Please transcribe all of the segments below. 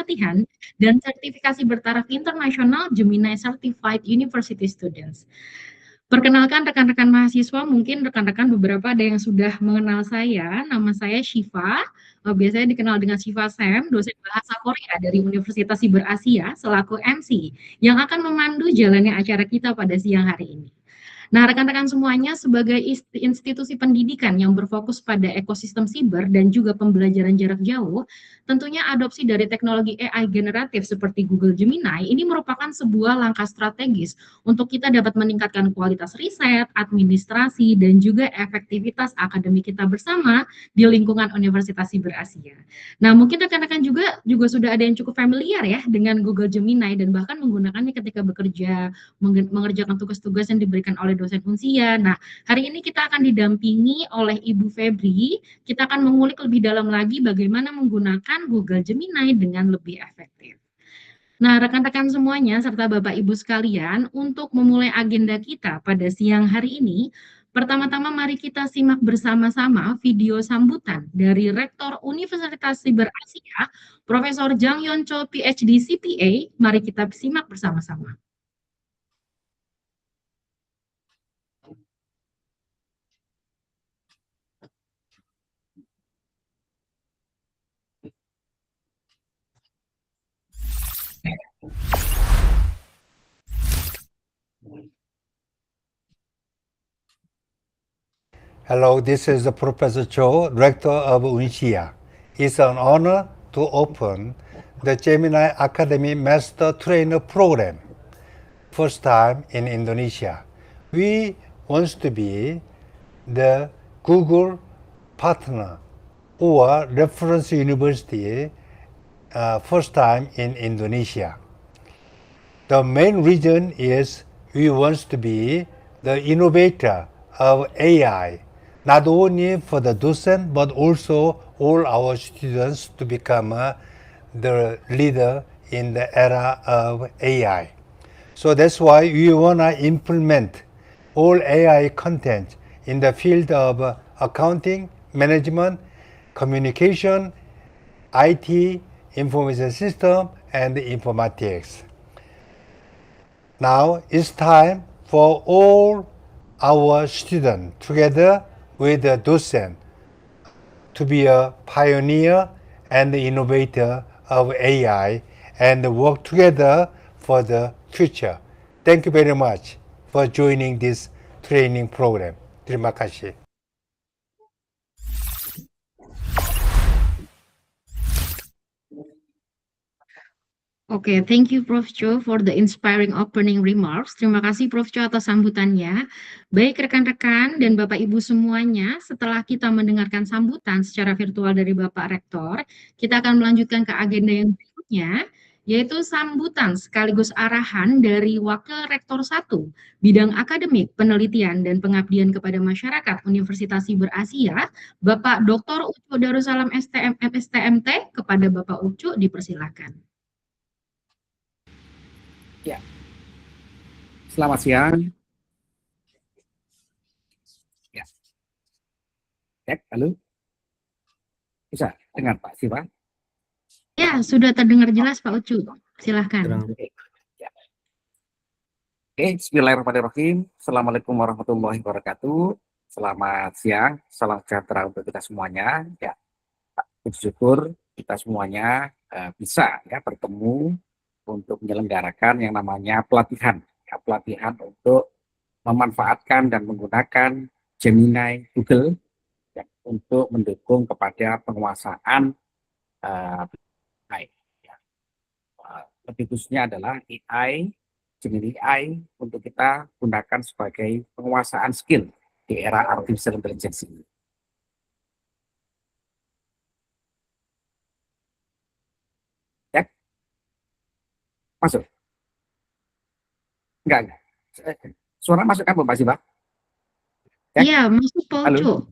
pelatihan dan sertifikasi bertaraf internasional Gemini Certified University Students. Perkenalkan rekan-rekan mahasiswa, mungkin rekan-rekan beberapa ada yang sudah mengenal saya, nama saya Syifa, biasanya dikenal dengan Syifa Sam, dosen bahasa Korea dari Universitas Siber Asia, selaku MC, yang akan memandu jalannya acara kita pada siang hari ini. Nah, rekan-rekan semuanya, sebagai institusi pendidikan yang berfokus pada ekosistem siber dan juga pembelajaran jarak jauh, tentunya adopsi dari teknologi AI generatif seperti Google Gemini ini merupakan sebuah langkah strategis untuk kita dapat meningkatkan kualitas riset, administrasi, dan juga efektivitas akademik kita bersama di lingkungan Universitas Siber Asia. Nah, mungkin rekan-rekan juga sudah ada yang cukup familiar ya dengan Google Gemini dan bahkan menggunakannya ketika bekerja, mengerjakan tugas-tugas yang diberikan oleh dosen Unsia. Nah, hari ini kita akan didampingi oleh Ibu Febri. Kita akan mengulik lebih dalam lagi bagaimana menggunakan Google Gemini dengan lebih efektif. Nah, rekan-rekan semuanya serta Bapak Ibu sekalian, untuk memulai agenda kita pada siang hari ini, pertama-tama mari kita simak bersama-sama video sambutan dari Rektor Universitas Siber Asia, Profesor Jang Yeon Cho, PhD CPA. Mari kita simak bersama-sama. Hello, this is Professor Cho, Rector of UNSIA. It's an honor to open the Gemini Academy Master Trainer Program, first time in Indonesia. We want to be the Google partner or reference university first time in Indonesia. The main reason is we want to be the innovator of AI, not only for the docent, but also all our students to become the leader in the era of AI. So that's why we want to implement all AI content in the field of accounting, management, communication, IT, information system, and informatics. Now it's time for all our students together with the docent to be a pioneer and innovator of AI and work together for the future. Thank you very much for joining this training program. Terima kasih. Oke, thank you Prof. Cho for the inspiring opening remarks. Terima kasih Prof. Cho atas sambutannya. Baik rekan-rekan dan Bapak Ibu semuanya, setelah kita mendengarkan sambutan secara virtual dari Bapak Rektor, kita akan melanjutkan ke agenda yang berikutnya, yaitu sambutan sekaligus arahan dari Wakil Rektor 1, Bidang Akademik, Penelitian, dan Pengabdian kepada Masyarakat Universitas Siber Asia, Bapak Dr. Ucu Darussalam STM, STMT. Kepada Bapak Ucu, dipersilakan. Ya, selamat siang. Ya, cek, halo, bisa dengar Pak Siva? Ya, sudah terdengar jelas Pak Ucu. Silahkan. Ya. Oke, bismillahirrahmanirrahim. Assalamualaikum warahmatullahi wabarakatuh. Selamat siang, salam sejahtera untuk kita semuanya. Ya, bersyukur kita semuanya bisa ya bertemu untuk menyelenggarakan yang namanya pelatihan, ya, pelatihan untuk memanfaatkan dan menggunakan Gemini Google ya, untuk mendukung kepada penguasaan AI. Ya. Lebih khususnya adalah AI, Gemini AI untuk kita gunakan sebagai penguasaan skill di era artificial intelligence ini. Masuk? Enggak. Suara masuk kan Pak Siva? Iya, masuk Pak Ucu.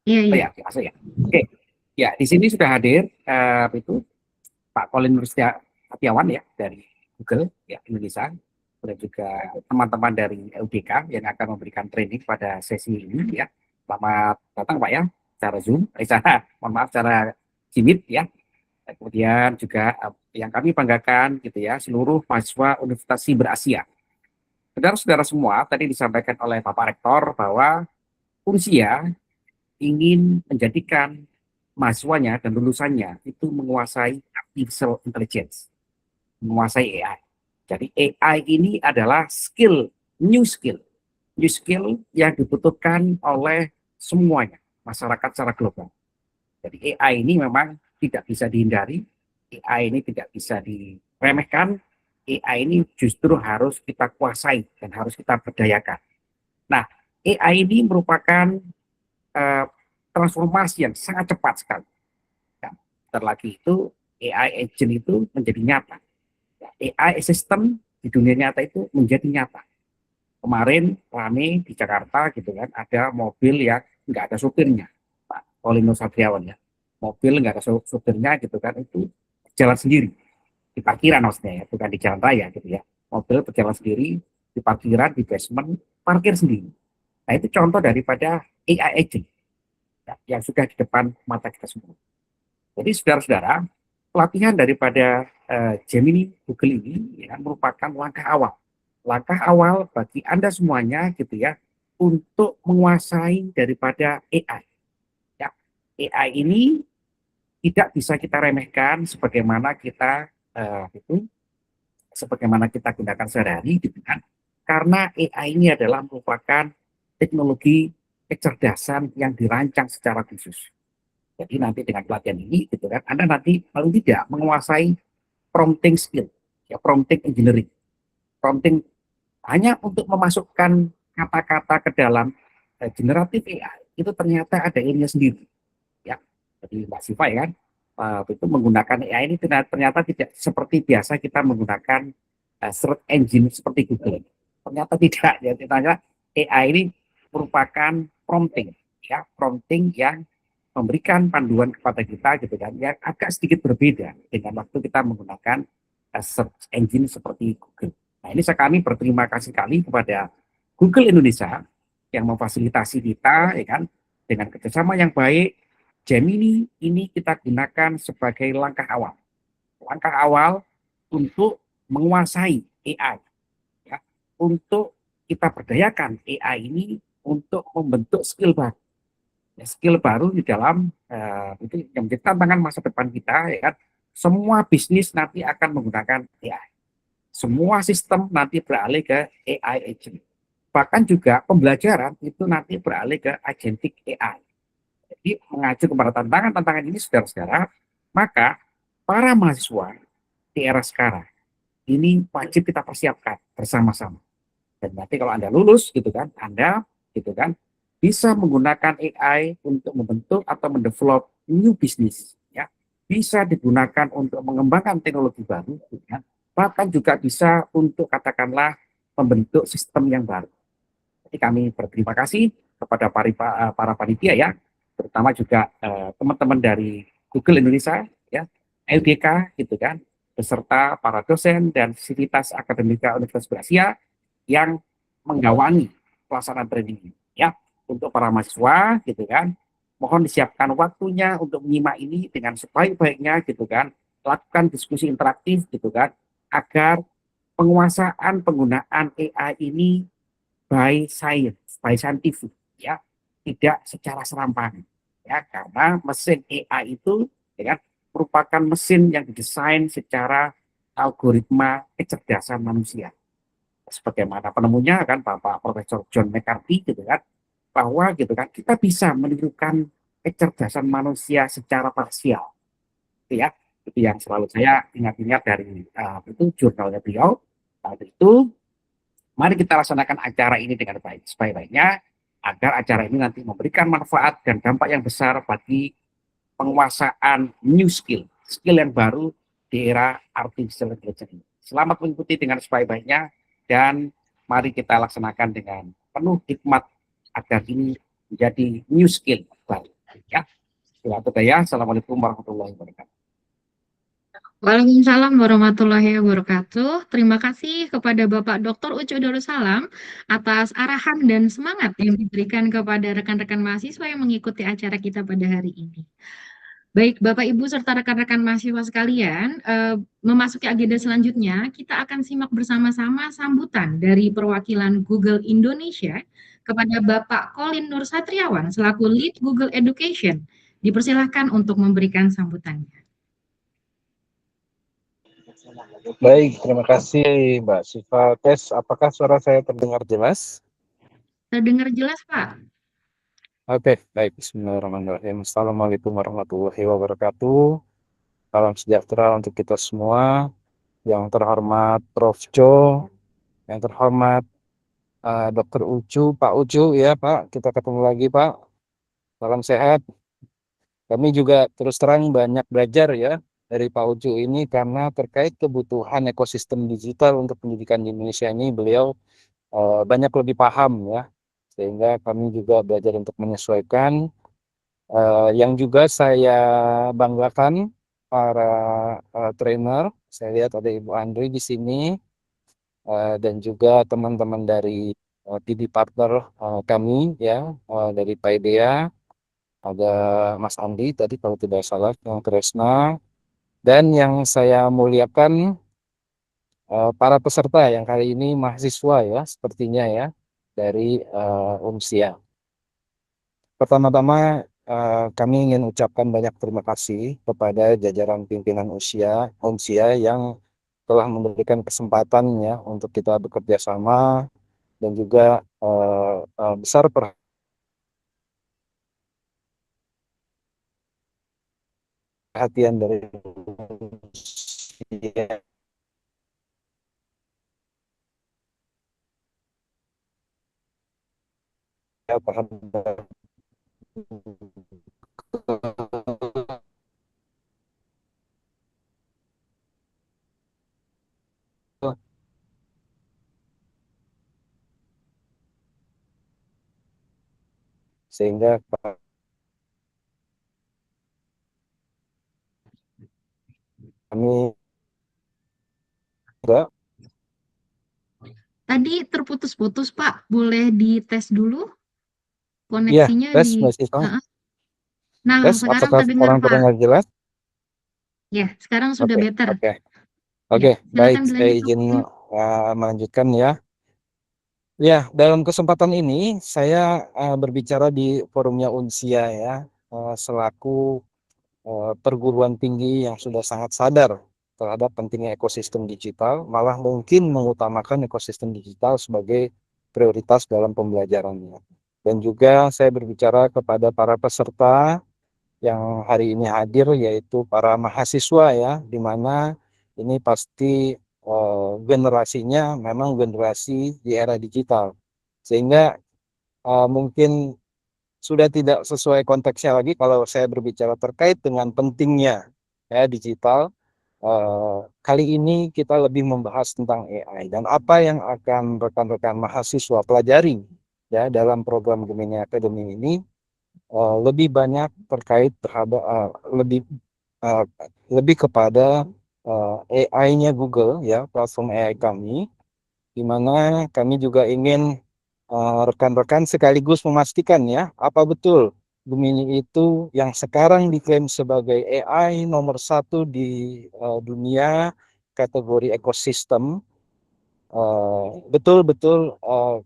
Iya, iya. Oh ya, masuk ya. Oke. Ya, di sini sudah hadir itu Pak Colin Setiawan ya dari Google ya Indonesia, dan juga teman-teman dari UDK yang akan memberikan training pada sesi ini ya. Selamat datang Pak ya, secara Zoom, mohon maaf secara Jimit ya. Kemudian juga yang kami banggakan gitu ya, seluruh mahasiswa Universitas Siber Asia. Saudara-saudara semua, tadi disampaikan oleh Bapak Rektor bahwa Unsia ingin menjadikan mahasiswanya dan lulusannya itu menguasai artificial intelligence, menguasai AI. Jadi AI ini adalah new skill yang dibutuhkan oleh semuanya, masyarakat secara global. Jadi AI ini memang tidak bisa dihindari, AI ini tidak bisa diremehkan, AI ini justru harus kita kuasai dan harus kita berdayakan. Nah, AI ini merupakan uh, transformasi yang sangat cepat sekali. Ya, terlagi itu AI agent itu menjadi nyata. Ya, AI system di dunia nyata itu menjadi nyata. Kemarin rame di Jakarta gitu kan, ada mobil yang nggak ada supirnya, Pak Polino Satriawan ya. Mobil nggak ada supirnya gitu kan, itu jalan sendiri di parkiran maksudnya ya, bukan di jalan raya gitu ya. Mobil berjalan sendiri di parkiran, di basement, parkir sendiri. Nah itu contoh daripada AI agent ya, yang sudah di depan mata kita semua. Jadi saudara-saudara, pelatihan daripada Gemini Google ini ya, merupakan langkah awal bagi Anda semuanya gitu ya untuk menguasai daripada AI. Ya, AI ini tidak bisa kita remehkan sebagaimana kita gunakan sehari-hari gitu kan. Karena AI ini adalah merupakan teknologi kecerdasan yang dirancang secara khusus. Jadi nanti dengan pelatihan ini gitu kan, Anda nanti paling tidak menguasai prompting skill, ya prompting engineering. Prompting hanya untuk memasukkan kata-kata ke dalam generatif AI itu ternyata ada ilmunya sendiri. Ya, jadi Mbak Siva ya kan, itu menggunakan AI ini ternyata tidak seperti biasa kita menggunakan search engine seperti Google. Ternyata tidak. Ya, ternyata AI ini merupakan prompting, ya prompting yang memberikan panduan kepada kita gitu kan, yang agak sedikit berbeda dengan waktu kita menggunakan search engine seperti Google. Nah ini kami berterima kasih sekali kepada Google Indonesia yang memfasilitasi kita ya kan dengan kerjasama yang baik. Gemini ini kita gunakan sebagai langkah awal untuk menguasai AI, ya, untuk kita berdayakan AI ini untuk membentuk skill baru, ya, skill baru di dalam itu yang menjadi tantangan masa depan kita, ya kan. Semua bisnis nanti akan menggunakan AI, semua sistem nanti beralih ke AI agent, bahkan juga pembelajaran itu nanti beralih ke agentic AI. Jadi mengacu kepada tantangan-tantangan ini saudara-saudara, maka para mahasiswa di era sekarang ini wajib kita persiapkan bersama-sama. Dan nanti kalau Anda lulus gitu kan, Anda gitu kan bisa menggunakan AI untuk membentuk atau mendevelop new business ya. Bisa digunakan untuk mengembangkan teknologi baru ya. Bahkan juga bisa untuk katakanlah membentuk sistem yang baru. Jadi kami berterima kasih kepada para panitia ya, terutama juga teman-teman dari Google Indonesia ya, LDK gitu kan, beserta para dosen dan sivitas akademika Universitas Asia yang menggawangi pelaksanaan training ini ya untuk para mahasiswa gitu kan. Mohon disiapkan waktunya untuk menyimak ini dengan sebaik-baiknya gitu kan. Lakukan diskusi interaktif gitu kan agar penguasaan penggunaan AI ini by science, by scientific ya, tidak secara serampangan ya, karena mesin AI itu ya kan merupakan mesin yang didesain secara algoritma kecerdasan manusia. Sebagaimana penemunya kan Bapak Profesor John McCarthy gitu kan, bahwa gitu kan kita bisa menirukan kecerdasan manusia secara parsial. Itu ya, itu yang selalu saya ingat-ingat dari itu jurnalnya beliau. Itu mari kita laksanakan acara ini dengan baik, sebaik-baiknya, agar acara ini nanti memberikan manfaat dan dampak yang besar bagi penguasaan new skill yang baru di era artificial intelligence ini. Selamat mengikuti dengan sebaik-baiknya dan mari kita laksanakan dengan penuh hikmat agar ini menjadi new skill baru. Ya, Assalamualaikum warahmatullahi wabarakatuh. Waalaikumsalam warahmatullahi wabarakatuh. Terima kasih kepada Bapak Dr. Ucu Darussalam atas arahan dan semangat yang diberikan kepada rekan-rekan mahasiswa yang mengikuti acara kita pada hari ini. Baik, Bapak, Ibu, serta rekan-rekan mahasiswa sekalian, memasuki agenda selanjutnya, kita akan simak bersama-sama sambutan dari perwakilan Google Indonesia kepada Bapak Colin Nur Satriawan selaku Lead Google Education. Dipersilahkan untuk memberikan sambutannya. Baik, terima kasih Mbak Siva. Tes, apakah suara saya terdengar jelas? Terdengar jelas, Pak? Oke, baik. Bismillahirrahmanirrahim. Assalamualaikum warahmatullahi wabarakatuh. Salam sejahtera untuk kita semua. Yang terhormat Prof. Jo, yang terhormat Dr. Ucu, Pak Ucu, ya Pak. Kita ketemu lagi Pak. Salam sehat. Kami juga terus terang banyak belajar ya dari Pak Ucu ini karena terkait kebutuhan ekosistem digital untuk pendidikan di Indonesia ini beliau banyak lebih paham ya, sehingga kami juga belajar untuk menyesuaikan. Yang juga saya banggakan para trainer, saya lihat ada Ibu Andri di sini, dan juga teman-teman dari PD partner kami ya, dari Paideia, ada Mas Andi tadi kalau tidak salah, yang Tresna, dan yang saya muliakan para peserta yang kali ini mahasiswa ya, sepertinya ya, dari UNSIA. Pertama-tama kami ingin ucapkan banyak terima kasih kepada jajaran pimpinan UNSIA yang telah memberikan kesempatan ya untuk kita bekerja sama, dan juga besar perhatian dari UNSIA terhadap sehingga kami juga Tadi terputus-putus, Pak. Boleh dites dulu ya koneksinya tes di... Mas Isma, Nah, tes sekarang apakah terdengar, orang Pak. terdengar jelas? Ya, sekarang sudah Oke, better. oke. Ya, Oke, baik, silakan saya dilanjut, izin Pak. melanjutkan ya. Ya, dalam kesempatan ini saya berbicara di forumnya UNSIA ya, selaku perguruan tinggi yang sudah sangat sadar terhadap pentingnya ekosistem digital, malah mungkin mengutamakan ekosistem digital sebagai prioritas dalam pembelajarannya. Dan juga saya berbicara kepada para peserta yang hari ini hadir, yaitu para mahasiswa ya, di mana ini pasti generasinya memang generasi di era digital, sehingga mungkin sudah tidak sesuai konteksnya lagi kalau saya berbicara terkait dengan pentingnya ya digital. Kali ini kita lebih membahas tentang AI dan apa yang akan rekan-rekan mahasiswa pelajari ya dalam program Gemini Academy ini, lebih banyak terkait terhadap uh, lebih kepada AI-nya Google ya, platform AI kami, di mana kami juga ingin rekan-rekan sekaligus memastikan ya, apa betul Gemini itu yang sekarang diklaim sebagai AI nomor satu di dunia kategori ekosistem, betul-betul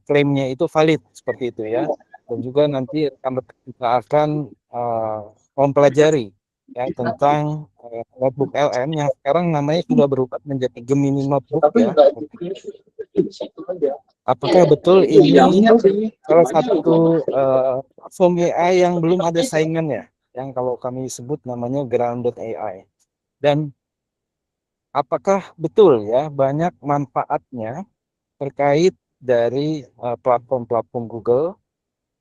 klaimnya itu valid seperti itu ya. Dan juga nanti kita akan mempelajari ya tentang notebook LM yang sekarang namanya sudah berubah menjadi Gemini Notebook ya. Apakah betul ini salah satu platform AI yang belum ada saingannya, yang kalau kami sebut namanya grounded AI. Dan apakah betul ya banyak manfaatnya terkait dari platform-platform Google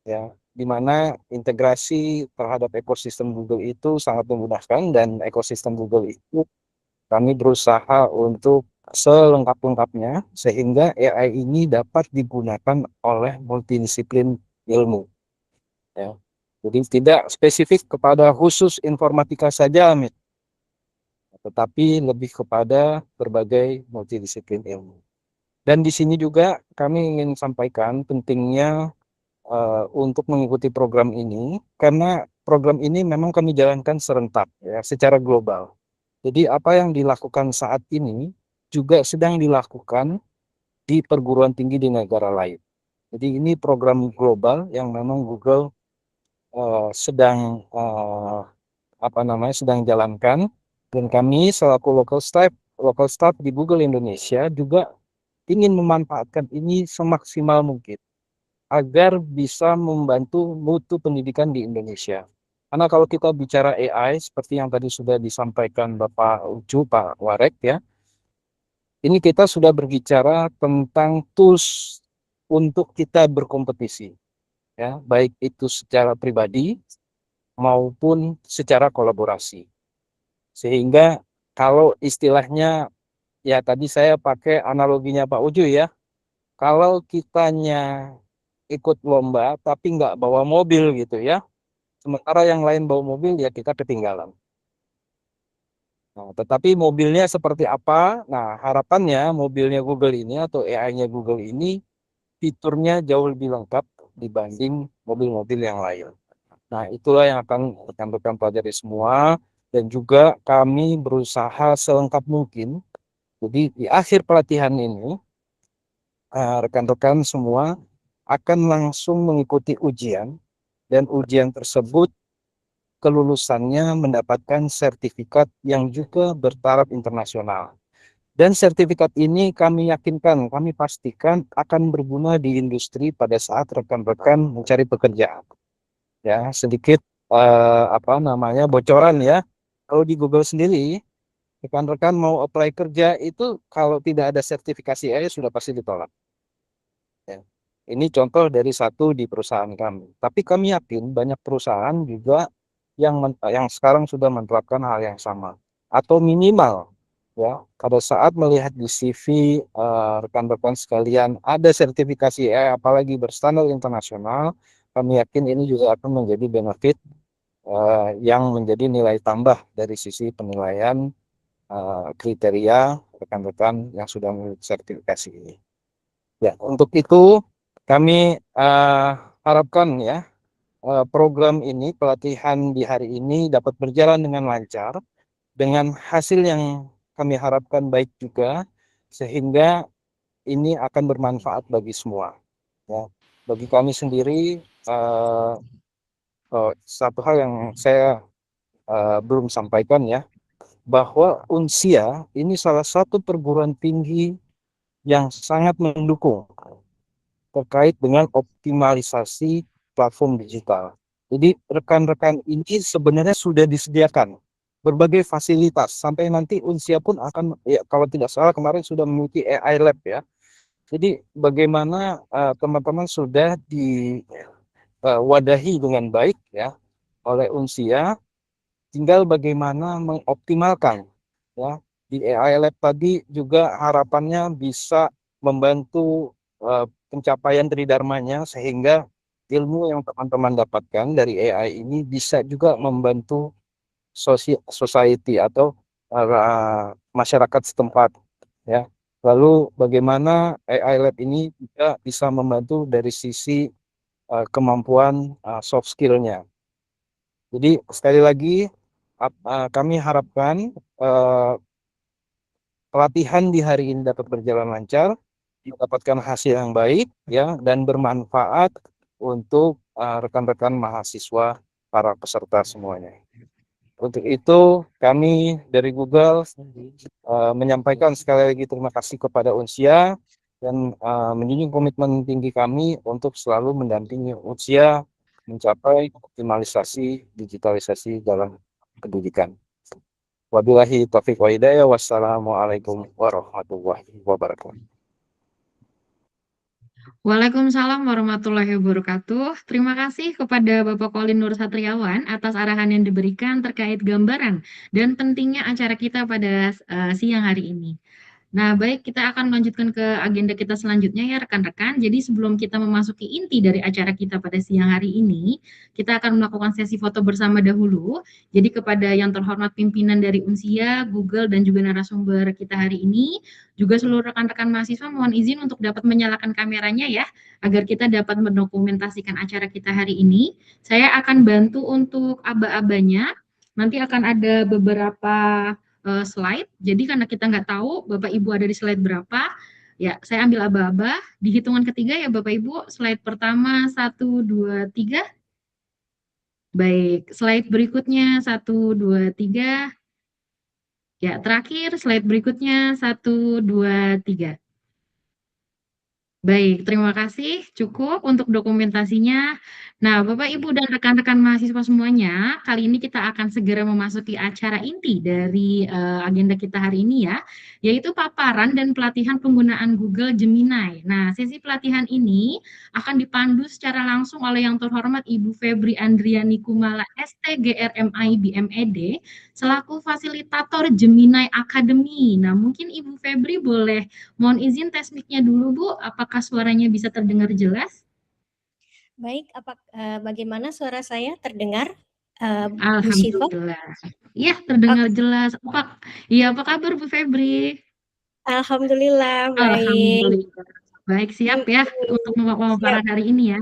ya, di mana integrasi terhadap ekosistem Google itu sangat memudahkan, dan ekosistem Google itu kami berusaha untuk selengkap-lengkapnya sehingga AI ini dapat digunakan oleh multidisiplin ilmu ya. Jadi tidak spesifik kepada khusus informatika saja, tetapi lebih kepada berbagai multidisiplin ilmu. Dan di sini juga kami ingin sampaikan pentingnya untuk mengikuti program ini, karena program ini memang kami jalankan serentak ya, secara global. Jadi apa yang dilakukan saat ini juga sedang dilakukan di perguruan tinggi di negara lain. Jadi ini program global yang memang Google sedang sedang jalankan, dan kami selaku local staff di Google Indonesia juga ingin memanfaatkan ini semaksimal mungkin agar bisa membantu mutu pendidikan di Indonesia. Karena kalau kita bicara AI seperti yang tadi sudah disampaikan Bapak Ucu, Pak Warek ya, ini kita sudah berbicara tentang tools untuk kita berkompetisi ya, baik itu secara pribadi maupun secara kolaborasi. Sehingga kalau istilahnya ya tadi saya pakai analoginya Pak Ucu ya, kalau kitanya ikut lomba tapi nggak bawa mobil gitu ya, sementara yang lain bawa mobil ya kita ketinggalan. Nah, tetapi mobilnya seperti apa? Nah, harapannya mobilnya Google ini atau AI-nya Google ini fiturnya jauh lebih lengkap dibanding mobil-mobil yang lain. Nah, itulah yang akan rekan-rekan pelajari semua, dan juga kami berusaha selengkap mungkin. Jadi di akhir pelatihan ini, rekan-rekan semua akan langsung mengikuti ujian, dan ujian tersebut kelulusannya mendapatkan sertifikat yang juga bertaraf internasional. Dan sertifikat ini kami yakinkan, kami pastikan akan berguna di industri pada saat rekan-rekan mencari pekerjaan. Ya, sedikit bocoran ya. Kalau di Google sendiri, rekan-rekan mau apply kerja itu kalau tidak ada sertifikasi AI sudah pasti ditolak. Ya. Ini contoh dari satu di perusahaan kami. Tapi kami yakin banyak perusahaan juga yang sekarang sudah menerapkan hal yang sama. Atau minimal ya, pada saat melihat di CV rekan-rekan sekalian ada sertifikasi AI apalagi berstandar internasional, kami yakin ini juga akan menjadi benefit yang menjadi nilai tambah dari sisi penilaian kriteria rekan-rekan yang sudah memiliki sertifikasi ini. Ya, untuk itu kami harapkan ya program ini, pelatihan di hari ini dapat berjalan dengan lancar, dengan hasil yang kami harapkan baik juga, sehingga ini akan bermanfaat bagi semua. Ya, bagi kami sendiri, satu hal yang saya belum sampaikan ya, bahwa Unsia ini salah satu perguruan tinggi yang sangat mendukung terkait dengan optimalisasi platform digital. Jadi rekan-rekan ini sebenarnya sudah disediakan berbagai fasilitas, sampai nanti Unsia pun akan, ya, kalau tidak salah kemarin sudah memiliki AI Lab ya. Jadi bagaimana teman-teman sudah diwadahi dengan baik ya oleh Unsia, tinggal bagaimana mengoptimalkan ya. Di AI Lab tadi juga harapannya bisa membantu pencapaian tridharmanya, sehingga ilmu yang teman-teman dapatkan dari AI ini bisa juga membantu society atau masyarakat setempat ya. Lalu bagaimana AI Lab ini juga bisa membantu dari sisi kemampuan soft skill-nya. Jadi sekali lagi kami harapkan pelatihan di hari ini dapat berjalan lancar, mendapatkan hasil yang baik ya, dan bermanfaat untuk rekan-rekan mahasiswa, para peserta semuanya. Untuk itu kami dari Google menyampaikan sekali lagi terima kasih kepada Unsia, dan menjunjung komitmen tinggi kami untuk selalu mendampingi Unsia mencapai optimalisasi digitalisasi dalam pendidikan. Wabillahi taufiq wa hidayah. Wassalamualaikum warahmatullahi wabarakatuh. Waalaikumsalam warahmatullahi wabarakatuh. Terima kasih kepada Bapak Colin Nur Satriawan atas arahan yang diberikan terkait gambaran dan pentingnya acara kita pada siang hari ini. Nah, baik, kita akan melanjutkan ke agenda kita selanjutnya ya rekan-rekan. Jadi sebelum kita memasuki inti dari acara kita pada siang hari ini, kita akan melakukan sesi foto bersama dahulu. Jadi kepada yang terhormat pimpinan dari Unsia, Google, dan juga narasumber kita hari ini, juga seluruh rekan-rekan mahasiswa mohon izin untuk dapat menyalakan kameranya ya, agar kita dapat mendokumentasikan acara kita hari ini. Saya akan bantu untuk aba-abanya. Nanti akan ada beberapa slide. Jadi karena kita nggak tahu Bapak Ibu ada di slide berapa, ya saya ambil aba-aba. Di hitungan ketiga ya Bapak Ibu, slide pertama 1, 2, 3. Baik, slide berikutnya 1, 2, 3. Ya, terakhir slide berikutnya 1, 2, 3. Baik, terima kasih. Cukup untuk dokumentasinya. Nah, Bapak, Ibu, dan rekan-rekan mahasiswa semuanya, kali ini kita akan segera memasuki acara inti dari agenda kita hari ini ya, yaitu paparan dan pelatihan penggunaan Google Gemini. Nah, sesi pelatihan ini akan dipandu secara langsung oleh yang terhormat Ibu Febri Andriani Kumala, STGRMI BMED, selaku fasilitator Gemini Academy. Nah, mungkin Ibu Febri boleh mohon izin tes mic-nya dulu, Bu. Apakah suaranya bisa terdengar jelas? Baik, bagaimana suara saya terdengar, Bu Syifa? Alhamdulillah. Iya, terdengar jelas. Apa kabar Bu Febri? Alhamdulillah, baik. Alhamdulillah. Baik, siap ya untuk pemaparan Siap, hari ini ya.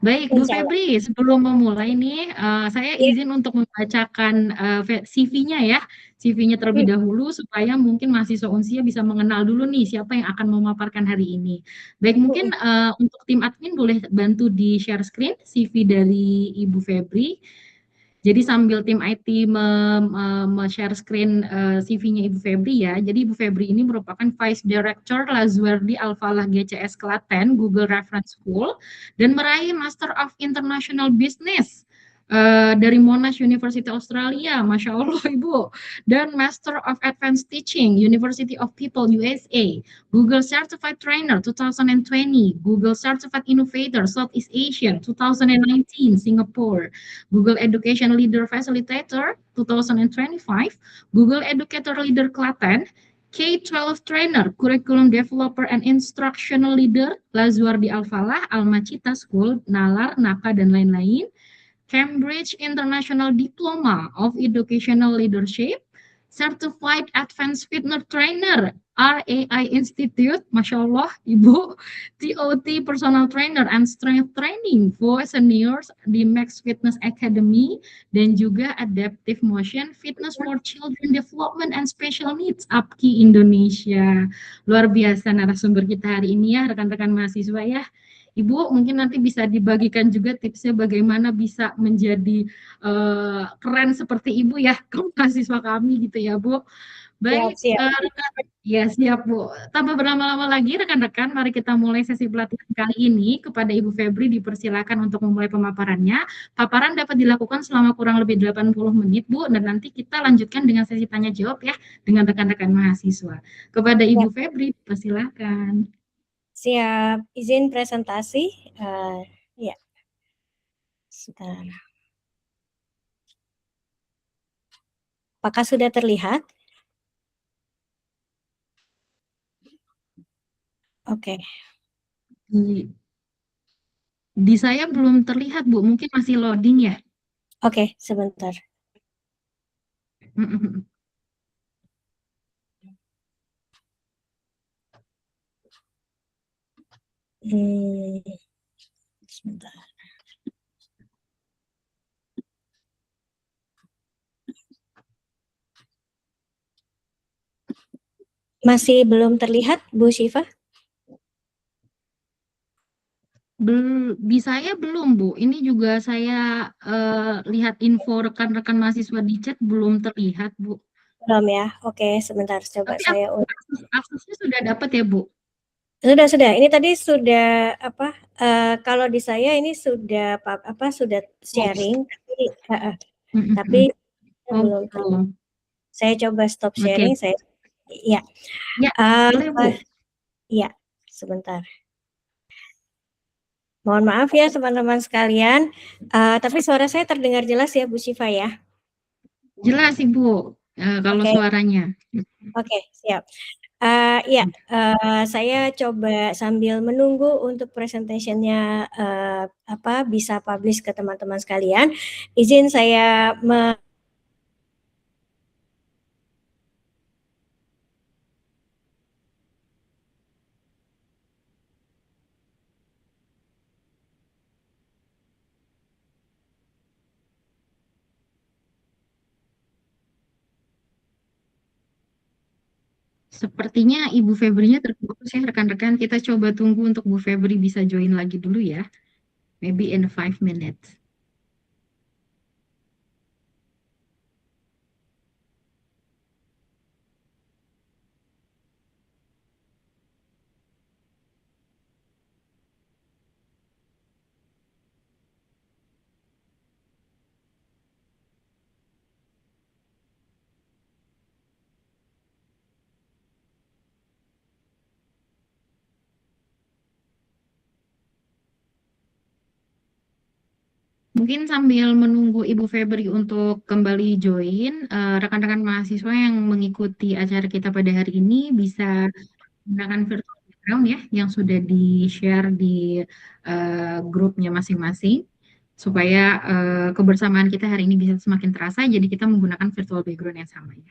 Baik, Bu insya Allah. Febri, sebelum memulai nih, saya Ya, izin untuk membacakan CV-nya ya, CV-nya terlebih dahulu supaya mungkin mahasiswa Unsia bisa mengenal dulu nih siapa yang akan memaparkan hari ini. Baik, mungkin untuk tim admin boleh bantu di share screen CV dari Ibu Febri. Jadi sambil tim IT share screen CV-nya Ibu Febri ya. Jadi Ibu Febri ini merupakan Vice Director Lazuardi Al-Falah GCS Klaten Google Reference School dan meraih Master of International Business dari Monash University Australia, Masya Allah Ibu, dan Master of Advanced Teaching University of People USA, Google Certified Trainer 2020, Google Certified Innovator Southeast Asian 2019 Singapore, Google Education Leader Facilitator 2025, Google Educator Leader Klaten, K-12 Trainer, Curriculum Developer and Instructional Leader, Lazuardi Al-Falah, Al-Macita School, Nalar, Naka, dan lain-lain, Cambridge International Diploma of Educational Leadership, Certified Advanced Fitness Trainer, RAI Institute, Masya Allah, Ibu, TOT Personal Trainer and Strength Training for Seniors di Max Fitness Academy, dan juga Adaptive Motion Fitness for Children Development and Special Needs, APKI Indonesia. Luar biasa narasumber kita hari ini ya, rekan-rekan mahasiswa ya. Ibu mungkin nanti bisa dibagikan juga tipsnya bagaimana bisa menjadi keren seperti Ibu ya ke mahasiswa kami gitu ya Bu. Baik, siap. Ya siap Bu. Tanpa berlama-lama lagi rekan-rekan, mari kita mulai sesi pelatihan kali ini. Kepada Ibu Febri dipersilakan untuk memulai pemaparannya. Paparan dapat dilakukan selama kurang lebih 80 menit Bu, dan nanti kita lanjutkan dengan sesi tanya jawab ya dengan rekan-rekan mahasiswa. Kepada Ibu Febri dipersilakan. Siap, izin presentasi. Ya, sebentar. Apakah sudah terlihat? Oke. Di saya belum terlihat Bu, mungkin masih loading ya. Oke, sebentar. Sebentar. Masih belum terlihat, Bu Syifa? Di saya belum Bu, ini juga saya lihat info rekan-rekan mahasiswa di chat belum terlihat Bu. Belum ya? Oke, sebentar coba Tapi saya aksesnya sudah dapat ya Bu? Sudah. Ini tadi sudah kalau di saya ini sudah sudah sharing, tapi belum terlihat. Saya coba stop sharing. Ya. Boleh Bu. Ya, sebentar. Mohon maaf ya teman-teman sekalian, tapi suara saya terdengar jelas ya Bu Syifa ya? Jelas Ibu, kalau suaranya. Oke, siap. Iya, saya coba sambil menunggu untuk presentation-nya, bisa publish ke teman-teman sekalian, izin saya Sepertinya Ibu Febrinya terputus ya rekan-rekan. Kita coba tunggu untuk Bu Febri bisa join lagi dulu ya. Maybe in 5 minutes. Mungkin sambil menunggu Ibu Febri untuk kembali join, rekan-rekan mahasiswa yang mengikuti acara kita pada hari ini bisa menggunakan virtual background ya, yang sudah di-share di grupnya masing-masing, supaya kebersamaan kita hari ini bisa semakin terasa, jadi kita menggunakan virtual background yang sama ya.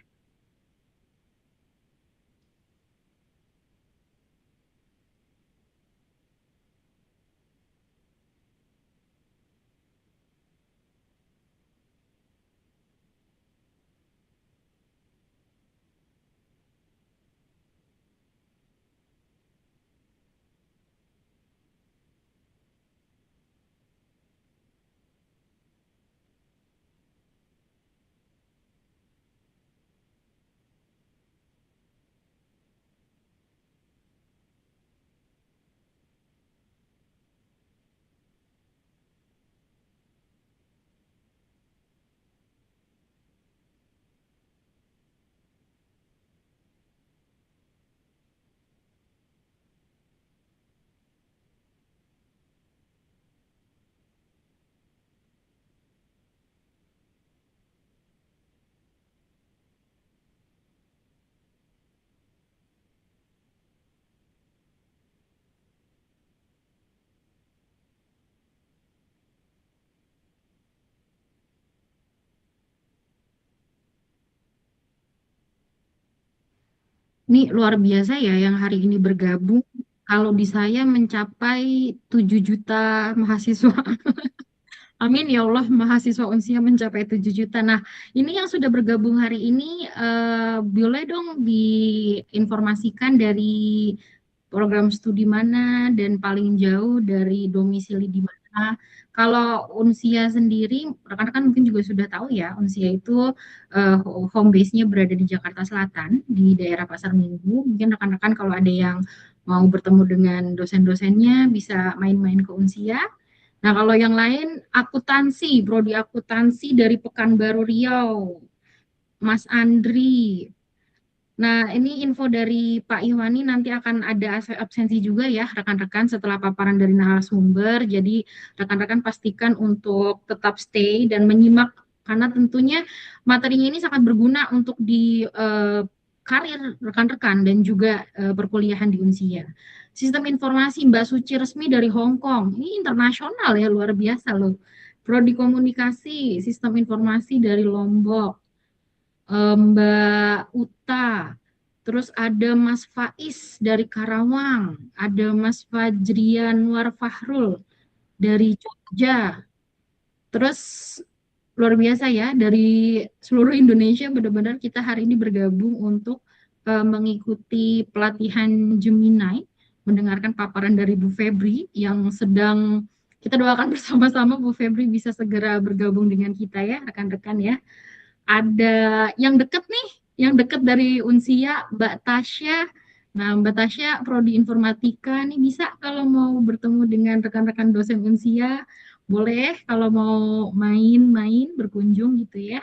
Ini luar biasa ya yang hari ini bergabung. Kalau di saya mencapai 7 juta mahasiswa. Amin ya Allah, mahasiswa Unsia mencapai 7 juta. Nah, ini yang sudah bergabung hari ini, boleh dong diinformasikan dari program studi mana dan paling jauh dari domisili di mana. Kalau Unsia sendiri, rekan-rekan mungkin juga sudah tahu ya, Unsia itu home base-nya berada di Jakarta Selatan, di daerah Pasar Minggu. Mungkin rekan-rekan kalau ada yang mau bertemu dengan dosen-dosennya bisa main-main ke Unsia. Nah, kalau yang lain akuntansi, prodi akuntansi dari Pekanbaru Riau, Mas Andri. Nah, ini info dari Pak Ihwani, nanti akan ada absensi juga ya rekan-rekan setelah paparan dari narasumber. Jadi rekan-rekan pastikan untuk tetap stay dan menyimak karena tentunya materinya ini sangat berguna untuk di karir rekan-rekan dan juga perkuliahan di Unsia. Sistem informasi Mbak Suci resmi dari Hong Kong. Ini internasional ya, luar biasa loh. Prodi komunikasi, sistem informasi dari Lombok. Mbak Uta, terus ada Mas Faiz dari Karawang, ada Mas Fajrian Nur Fahrul dari Jogja. Terus luar biasa ya, dari seluruh Indonesia benar-benar kita hari ini bergabung untuk mengikuti pelatihan Gemini, mendengarkan paparan dari Bu Febri yang sedang kita doakan bersama-sama Bu Febri bisa segera bergabung dengan kita ya, rekan-rekan ya. Ada yang deket nih, yang deket dari Unsia, Mbak Tasya. Nah, Mbak Tasya, Prodi Informatika, nih bisa kalau mau bertemu dengan rekan-rekan dosen Unsia, boleh kalau mau main-main, berkunjung gitu ya.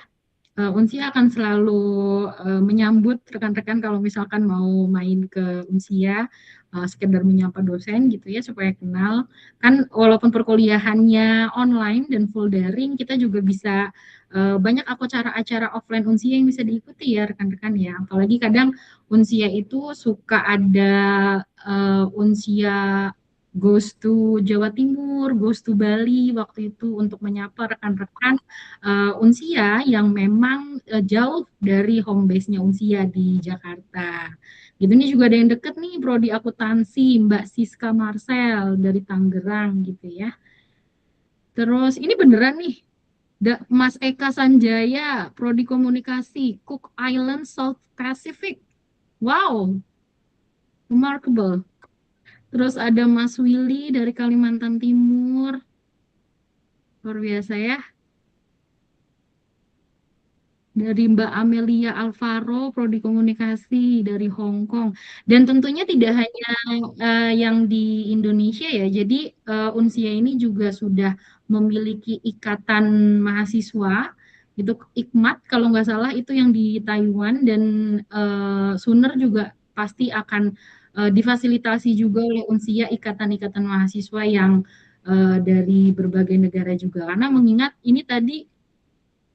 Unsia akan selalu menyambut rekan-rekan kalau misalkan mau main ke Unsia, sekedar menyapa dosen gitu ya, supaya kenal. Kan walaupun perkuliahannya online dan full daring, kita juga bisa banyak acara-acara offline Unsia yang bisa diikuti ya rekan-rekan ya. Apalagi kadang Unsia itu suka ada Unsia goes to Jawa Timur, goes to Bali waktu itu untuk menyapa rekan-rekan Unsia yang memang jauh dari home base-nya Unsia di Jakarta. Gitu, ini juga ada yang deket nih, Prodi Akuntansi, Mbak Siska Marcel dari Tangerang gitu ya. Terus ini beneran nih, Mas Eka Sanjaya, Prodi Komunikasi, Cook Island, South Pacific. Wow, remarkable. Terus ada Mas Willy dari Kalimantan Timur. Luar biasa ya. Dari Mbak Amelia Alvaro, Prodi Komunikasi dari Hong Kong. Dan tentunya tidak hanya yang di Indonesia ya. Jadi Unsia ini juga sudah memiliki ikatan mahasiswa, itu IKMAT kalau nggak salah itu yang di Taiwan, dan Suner juga pasti akan difasilitasi juga oleh Unsia ikatan-ikatan mahasiswa yang dari berbagai negara juga. Karena mengingat ini tadi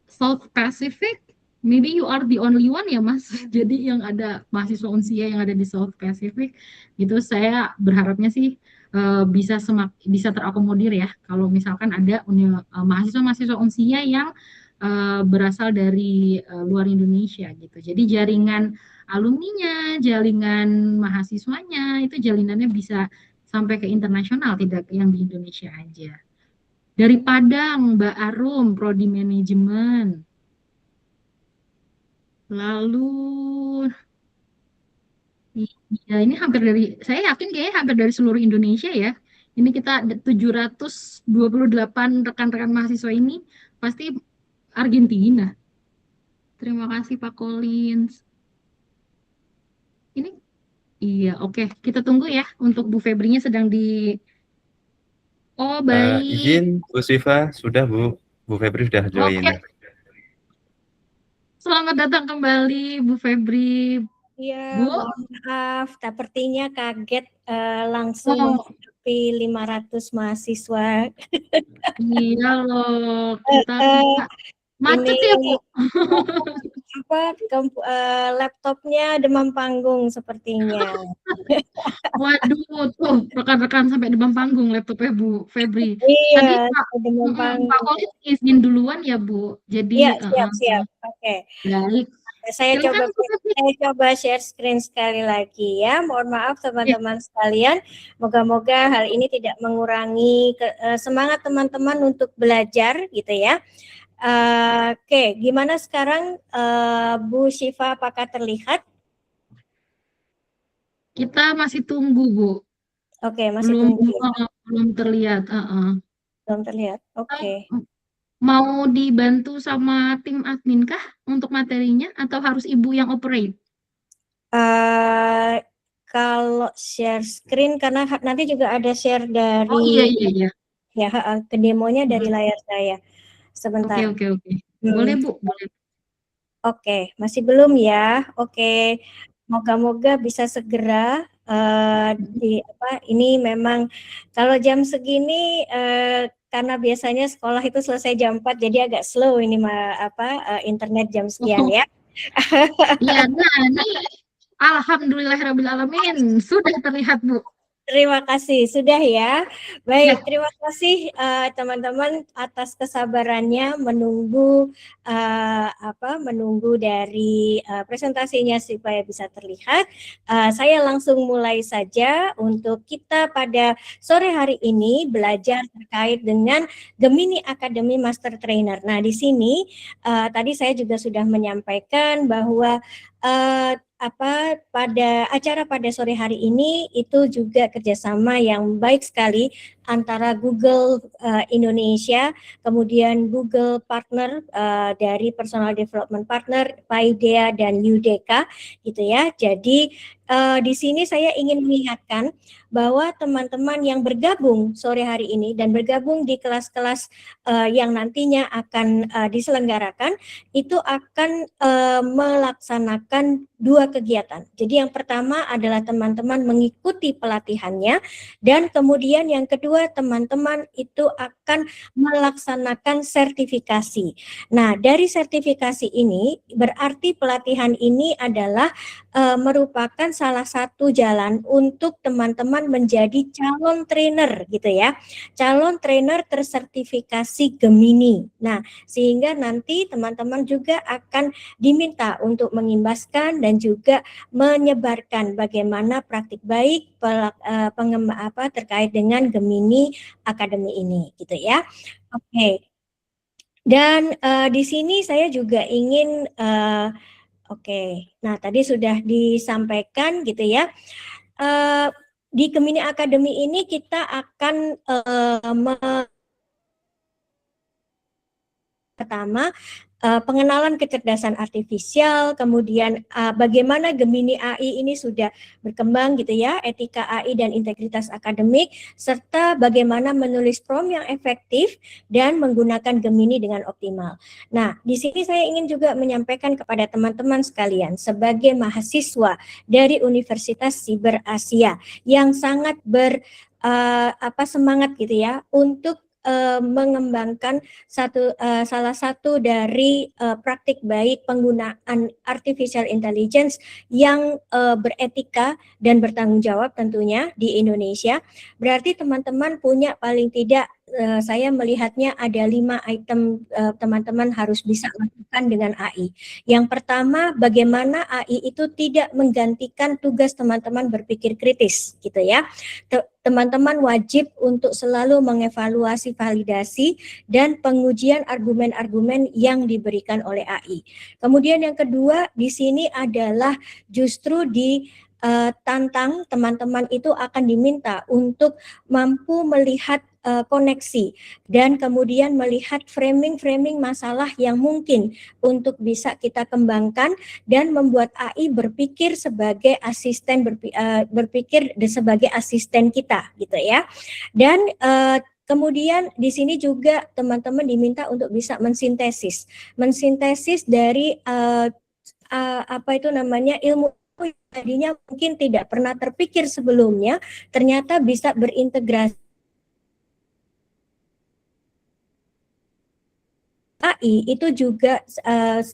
South Pacific, maybe you are the only one ya Mas. Jadi yang ada mahasiswa Unsia yang ada di South Pacific, gitu saya berharapnya sih bisa terakomodir ya. Kalau misalkan ada mahasiswa-mahasiswa Unsia yang berasal dari luar Indonesia gitu. Jadi jaringan alumninya, jaringan mahasiswanya itu jalinannya bisa sampai ke internasional, tidak yang di Indonesia aja. Dari Padang, Mbak Arum, Prodi Manajemen. Lalu, ya ini hampir dari, saya yakin kayaknya hampir dari seluruh Indonesia ya. Ini kita 728 rekan-rekan mahasiswa ini pasti Argentina. Terima kasih Pak Collins. Ini, iya oke. Kita tunggu ya untuk Bu Febrinya sedang di... Oh baik. Izin Bu Siva, sudah Bu Febri sudah join. Oke. Selamat datang kembali Bu Febri. Iya, Bu? mohon maaf, sepertinya kaget langsung menghadapi 500 mahasiswa. Iya loh, kita macet ya Bu. Laptopnya demam panggung sepertinya. Waduh, tuh rekan-rekan sampai demam panggung laptopnya Bu Febri. Iya, Tadi demam panggung. Pak Kolis izin duluan ya Bu. Jadi Iya, siap. Oke. Baik. Saya coba share screen sekali lagi ya. Mohon maaf teman-teman sekalian. Moga-moga hal ini tidak mengurangi semangat teman-teman untuk belajar gitu ya. Oke, gimana sekarang Bu Syifa, apakah terlihat? Kita masih tunggu Bu. Oke, masih tunggu. Belum terlihat. Belum terlihat. Oke. Mau dibantu sama tim admin kah untuk materinya atau harus Ibu yang operate? Kalau share screen, karena nanti juga ada share dari... Oh iya. Ya, ke demonya dari layar saya. Sebentar. Oke. Boleh Bu, boleh. Oke, masih belum ya. Oke, moga-moga bisa segera. Ini memang kalau jam segini karena biasanya sekolah itu selesai jam 4, jadi agak slow ini internet jam sekian ya. Iya, nah ini alhamdulillahirrahmanirrahim sudah terlihat Bu. Terima kasih, sudah ya. Baik, terima kasih teman-teman atas kesabarannya menunggu dari presentasinya supaya bisa terlihat. Saya langsung mulai saja untuk kita pada sore hari ini belajar terkait dengan Gemini Academy Master Trainer. Nah, di sini tadi saya juga sudah menyampaikan bahwa pada acara pada sore hari ini itu juga kerjasama yang baik sekali antara Google Indonesia, kemudian Google Partner dari Personal Development Partner, Paideia dan Udeka, gitu ya. Jadi di sini saya ingin mengingatkan bahwa teman-teman yang bergabung sore hari ini dan bergabung di kelas-kelas yang nantinya akan diselenggarakan itu akan melaksanakan 2 kegiatan. Jadi yang pertama adalah teman-teman mengikuti pelatihannya, dan kemudian yang kedua kedua, teman-teman itu akan melaksanakan sertifikasi. Nah, dari sertifikasi ini berarti pelatihan ini adalah merupakan salah satu jalan untuk teman-teman menjadi calon trainer gitu ya. Calon trainer tersertifikasi Gemini. Nah, sehingga nanti teman-teman juga akan diminta untuk mengimbaskan dan juga menyebarkan bagaimana praktik baik terkait dengan Gemini Academy ini gitu ya. Oke. Dan di sini saya juga ingin oke, nah tadi sudah disampaikan gitu ya. Di Gemini Academy ini kita akan pertama pengenalan kecerdasan artifisial, kemudian bagaimana Gemini AI ini sudah berkembang gitu ya, etika AI dan integritas akademik, serta bagaimana menulis prompt yang efektif dan menggunakan Gemini dengan optimal. Nah, di sini saya ingin juga menyampaikan kepada teman-teman sekalian sebagai mahasiswa dari Universitas Siber Asia yang sangat semangat gitu ya untuk mengembangkan salah satu dari praktik baik penggunaan artificial intelligence yang beretika dan bertanggung jawab tentunya di Indonesia. Berarti teman-teman punya paling tidak saya melihatnya ada 5 item teman-teman harus bisa lakukan dengan AI. Yang pertama, bagaimana AI itu tidak menggantikan tugas teman-teman berpikir kritis gitu ya. Teman-teman wajib untuk selalu mengevaluasi validasi dan pengujian argumen-argumen yang diberikan oleh AI. Kemudian yang kedua di sini adalah justru tantang teman-teman itu akan diminta untuk mampu melihat koneksi dan kemudian melihat framing-framing masalah yang mungkin untuk bisa kita kembangkan dan membuat AI berpikir sebagai asisten berpikir sebagai asisten kita gitu ya. Dan kemudian di sini juga teman-teman diminta untuk bisa mensintesis dari ilmu yang tadinya mungkin tidak pernah terpikir sebelumnya, ternyata bisa berintegrasi AI itu juga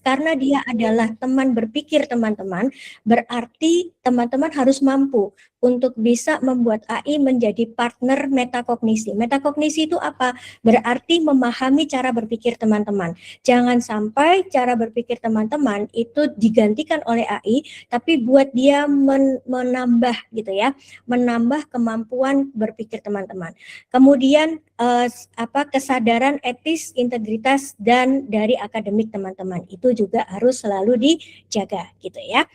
karena dia adalah teman berpikir teman-teman, berarti teman-teman harus mampu untuk bisa membuat AI menjadi partner metakognisi. Metakognisi itu apa? Berarti memahami cara berpikir teman-teman. Jangan sampai cara berpikir teman-teman itu digantikan oleh AI, tapi buat dia menambah gitu ya, menambah kemampuan berpikir teman-teman. Kemudian kesadaran etis, integritas dan dari akademik teman-teman itu juga harus selalu dijaga gitu ya.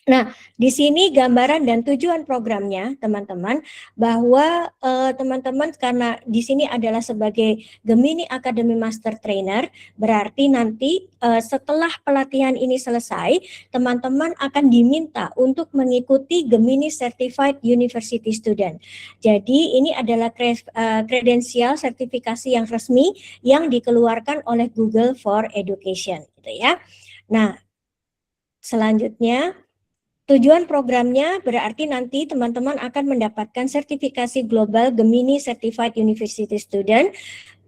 Nah, di sini gambaran dan tujuan programnya, teman-teman, bahwa teman-teman karena di sini adalah sebagai Gemini Academy Master Trainer, berarti nanti setelah pelatihan ini selesai, teman-teman akan diminta untuk mengikuti Gemini Certified University Student. Jadi ini adalah kredensial sertifikasi yang resmi yang dikeluarkan oleh Google for Education, gitu ya. Nah, selanjutnya tujuan programnya berarti nanti teman-teman akan mendapatkan sertifikasi global Gemini Certified University Student,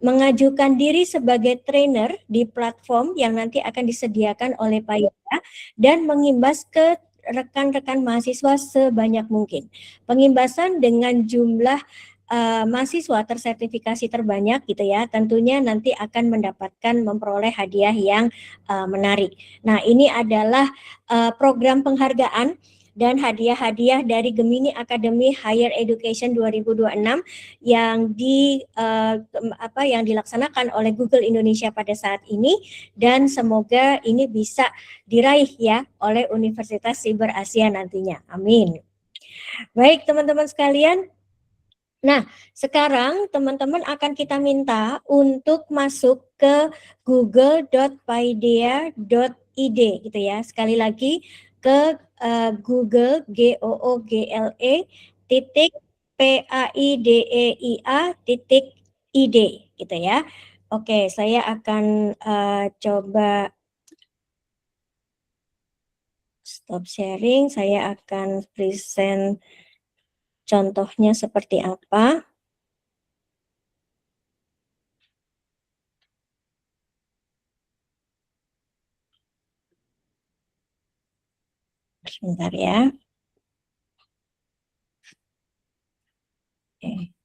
mengajukan diri sebagai trainer di platform yang nanti akan disediakan oleh Payora dan mengimbas ke rekan-rekan mahasiswa sebanyak mungkin. Pengimbasan dengan jumlah mahasiswa tersertifikasi terbanyak gitu ya, tentunya nanti akan memperoleh hadiah yang menarik. Nah, ini adalah program penghargaan dan hadiah-hadiah dari Gemini Academy Higher Education 2026 yang yang dilaksanakan oleh Google Indonesia pada saat ini, dan semoga ini bisa diraih ya oleh Universitas Siber Asia nantinya. Amin. Baik, teman-teman sekalian. Nah, sekarang teman-teman akan kita minta untuk masuk ke google.paideia.id gitu ya. Sekali lagi ke Google google.paideia.id gitu ya. Oke, saya akan coba stop sharing. Saya akan present contohnya seperti apa. Bentar ya. Oke.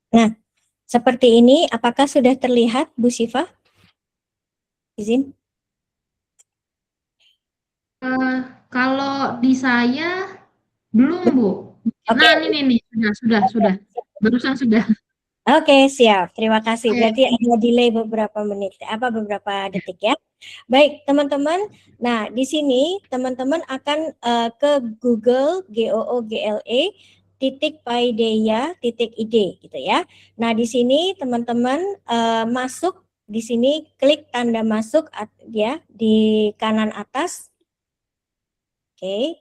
Nah, seperti ini, apakah sudah terlihat, Bu Syifa? Izin. Kalau di saya belum, Bu. Oke. Nah, ini nih, sudah. Barusan sudah. Oke, siap. Terima kasih. Oke. Berarti ada delay beberapa menit, beberapa detik ya. Baik, teman-teman. Nah, di sini teman-teman akan ke Google GOOGLE .paideia.id gitu ya. Nah, di sini teman-teman masuk di sini klik tanda masuk ya di kanan atas. Oke.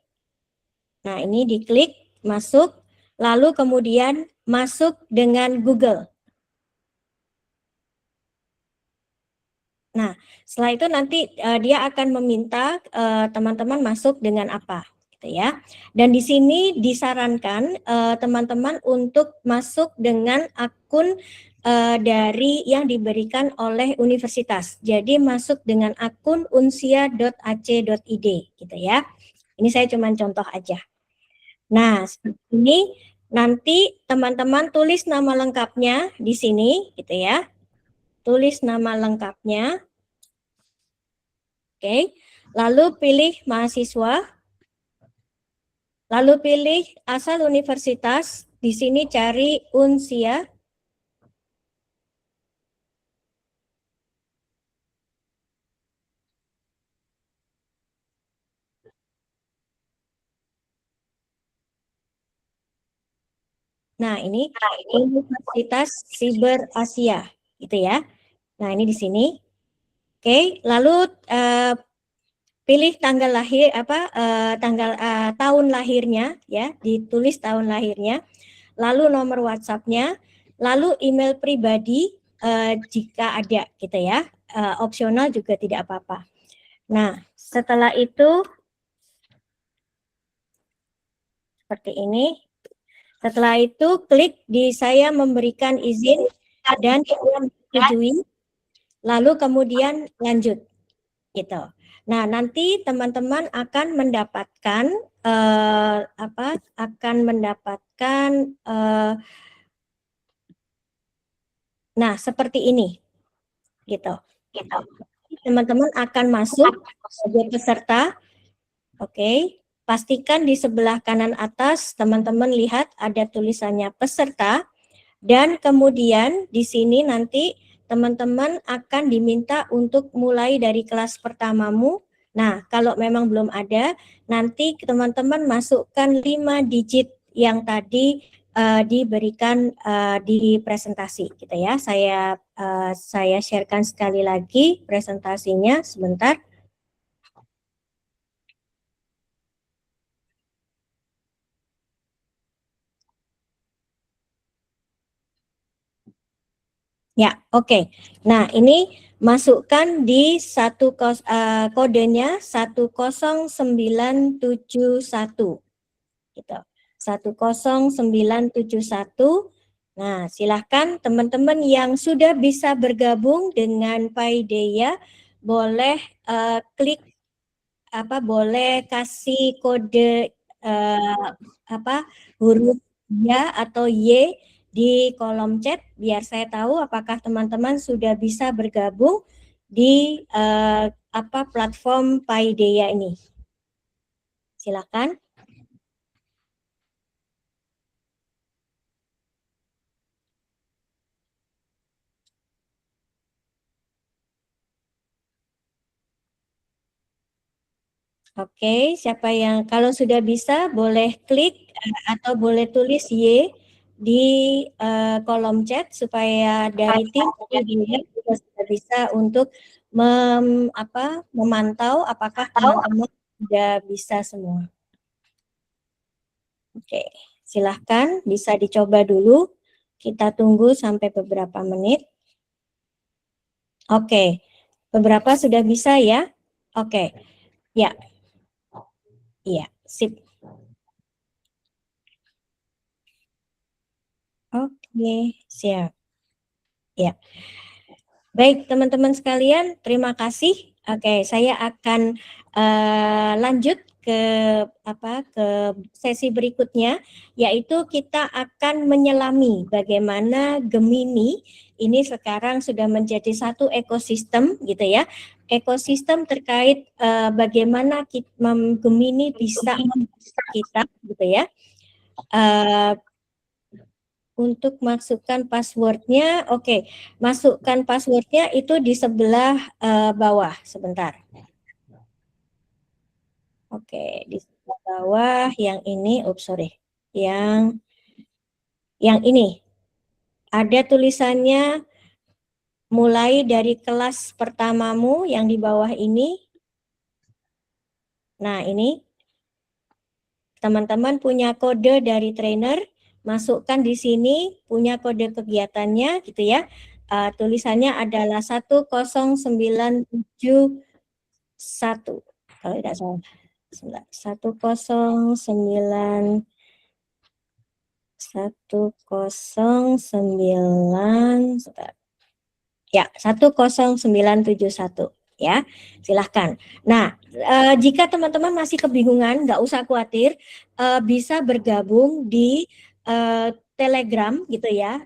Nah, ini diklik masuk, lalu kemudian masuk dengan Google. Nah, setelah itu nanti dia akan meminta teman-teman masuk dengan apa, gitu ya. Dan di sini disarankan teman-teman untuk masuk dengan akun dari yang diberikan oleh universitas. Jadi masuk dengan akun unsia.ac.id, gitu ya. Ini saya cuma contoh aja. Nah, seperti ini nanti teman-teman tulis nama lengkapnya di sini, gitu ya. Tulis nama lengkapnya. Oke, lalu pilih mahasiswa, lalu pilih asal universitas, di sini cari Unsia. Nah, ini Universitas Siber Asia, gitu ya. Nah, ini di sini. Oke, lalu pilih tanggal lahir tahun lahirnya ya, ditulis tahun lahirnya, lalu nomor WhatsApp-nya, lalu email pribadi jika ada gitu ya, opsional juga tidak apa-apa. Nah, setelah itu seperti ini. Setelah itu klik di saya memberikan izin dan menyetujui, lalu kemudian lanjut gitu. Nah, nanti teman-teman akan mendapatkan nah seperti ini gitu. Teman-teman akan masuk sebagai peserta. Oke, pastikan di sebelah kanan atas teman-teman lihat ada tulisannya peserta dan kemudian di sini nanti teman-teman akan diminta untuk mulai dari kelas pertamamu. Nah, kalau memang belum ada, nanti teman-teman masukkan 5 digit yang tadi diberikan di presentasi gitu ya. Saya sharekan sekali lagi presentasinya sebentar. Ya, oke. Nah, ini masukkan di kodenya 10971 gitu. 10971. Nah, silahkan teman-teman yang sudah bisa bergabung dengan Paideia boleh klik boleh kasih kode huruf ya atau Y di kolom chat biar saya tahu apakah teman-teman sudah bisa bergabung di platform Paideia ini. Silakan. Oke, siapa yang kalau sudah bisa boleh klik atau boleh tulis Y di kolom chat supaya dari tim juga sudah bisa untuk memantau apakah teman-teman sudah bisa semua. Oke, silahkan bisa dicoba dulu. Kita tunggu sampai beberapa menit. Oke, beberapa sudah bisa ya? Oke, ya. Iya, sip. Oke, siap. Ya. Baik, teman-teman sekalian, terima kasih. Oke, saya akan lanjut ke sesi berikutnya, yaitu kita akan menyelami bagaimana Gemini ini sekarang sudah menjadi satu ekosistem gitu ya. Ekosistem terkait bagaimana Gemini bisa kita gitu ya. Untuk masukkan passwordnya, oke, masukkan passwordnya itu di sebelah bawah, sebentar. Oke, di sebelah bawah yang ini, yang ini ada tulisannya mulai dari kelas pertamamu yang di bawah ini. Nah, ini teman-teman punya kode dari trainer, masukkan di sini, punya kode kegiatannya gitu ya. Tulisannya adalah 1091 kalau tidak salah. 1091 ya 10971 ya, silahkan. Nah, jika teman-teman masih kebingungan, nggak usah khawatir, bisa bergabung di Telegram gitu ya.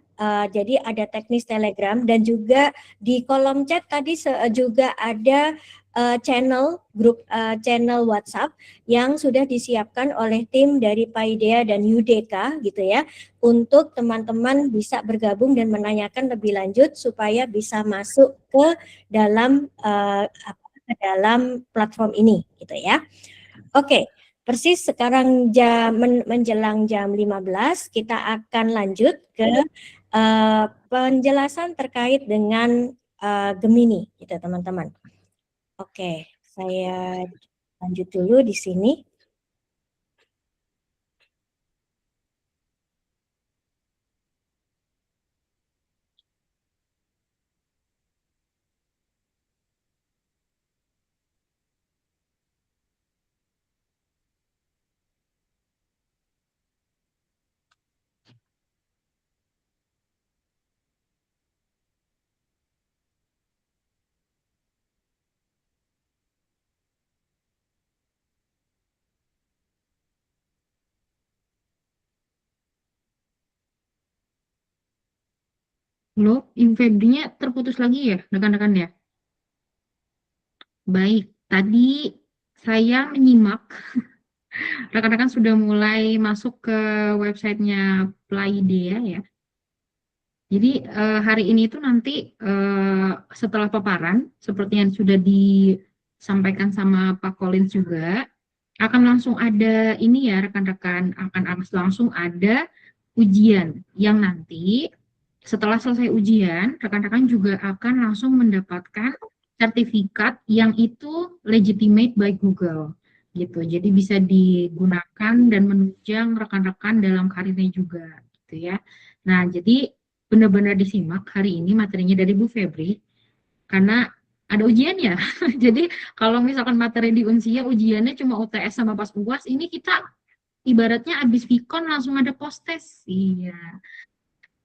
Jadi ada teknis Telegram dan juga di kolom chat tadi juga ada channel WhatsApp yang sudah disiapkan oleh tim dari Paideia dan UDK gitu ya, untuk teman-teman bisa bergabung dan menanyakan lebih lanjut supaya bisa masuk ke dalam platform ini gitu ya. Oke, persis sekarang menjelang jam 15 kita akan lanjut ke penjelasan terkait dengan Gemini gitu teman-teman. Oke, saya lanjut dulu di sini. Halo, Febrinya terputus lagi ya, rekan-rekan ya? Baik, tadi saya menyimak rekan-rekan sudah mulai masuk ke websitenya Playdeia ya. Jadi hari ini itu nanti setelah paparan, seperti yang sudah disampaikan sama Pak Collins juga, akan langsung ada ini ya rekan-rekan, akan langsung ada ujian yang nanti setelah selesai ujian, rekan-rekan juga akan langsung mendapatkan sertifikat yang itu legitimate by Google gitu. Jadi bisa digunakan dan menunjang rekan-rekan dalam karirnya juga gitu ya. Nah, jadi benar-benar disimak hari ini materinya dari Bu Febri karena ada ujian ya. Jadi kalau misalkan materi di Unsia ujiannya cuma UTS sama pas UAS, ini kita ibaratnya habis Vkon langsung ada post-test. Iya.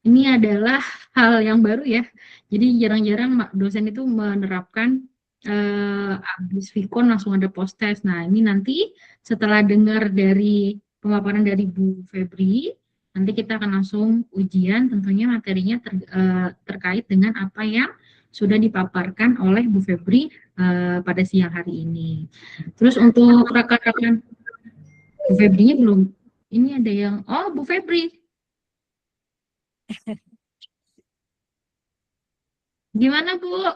Ini adalah hal yang baru ya. Jadi jarang-jarang dosen itu menerapkan habis Vkon langsung ada post-test. Nah, ini nanti setelah dengar dari pemaparan dari Bu Febri, nanti kita akan langsung ujian, tentunya materinya terkait dengan apa yang sudah dipaparkan oleh Bu Febri pada siang hari ini. Terus untuk rekan-rekan, Bu Febrinya belum, ini ada yang, oh Bu Febri, gimana Bu?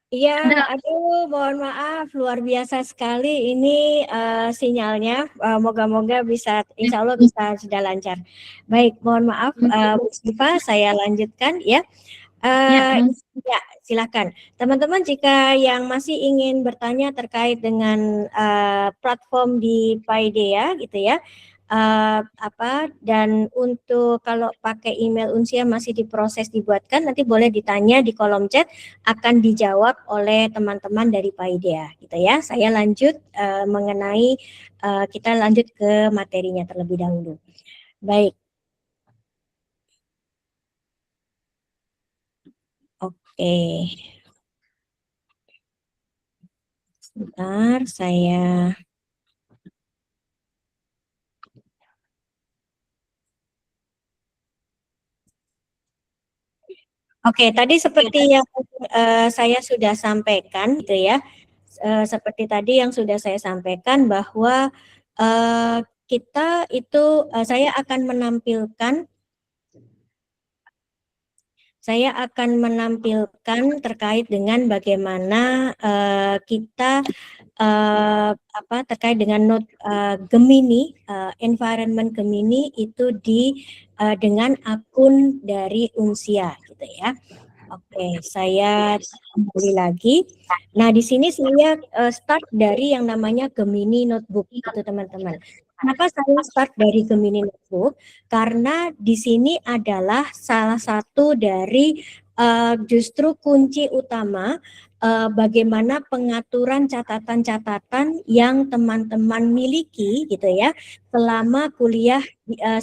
Iya, Ada. aduh, mohon maaf, luar biasa sekali ini sinyalnya. Moga-moga bisa, insya Allah bisa sudah lancar. Baik, mohon maaf, Bu Siva, saya lanjutkan ya. Ya, Ya, silakan. Teman-teman, jika yang masih ingin bertanya terkait dengan platform di Paideia gitu ya, dan untuk kalau pakai email Unsia masih diproses dibuatkan, nanti boleh ditanya di kolom chat, akan dijawab oleh teman-teman dari Paideia gitu ya. Saya lanjut mengenai kita lanjut ke materinya terlebih dahulu. Baik. Oke. Sebentar, saya Oke, tadi seperti yang saya sudah sampaikan, gitu ya. Seperti tadi yang sudah saya sampaikan bahwa kita itu saya akan menampilkan terkait dengan bagaimana kita terkait dengan Gemini, environment Gemini itu dengan akun dari Unsia, gitu ya. Oke, saya kembali lagi. Nah, di sini saya start dari yang namanya Gemini Notebook, itu teman-teman. Kenapa saya start dari Gemini Notebook? Karena di sini adalah salah satu dari justru kunci utama bagaimana pengaturan catatan-catatan yang teman-teman miliki, gitu ya, selama kuliah,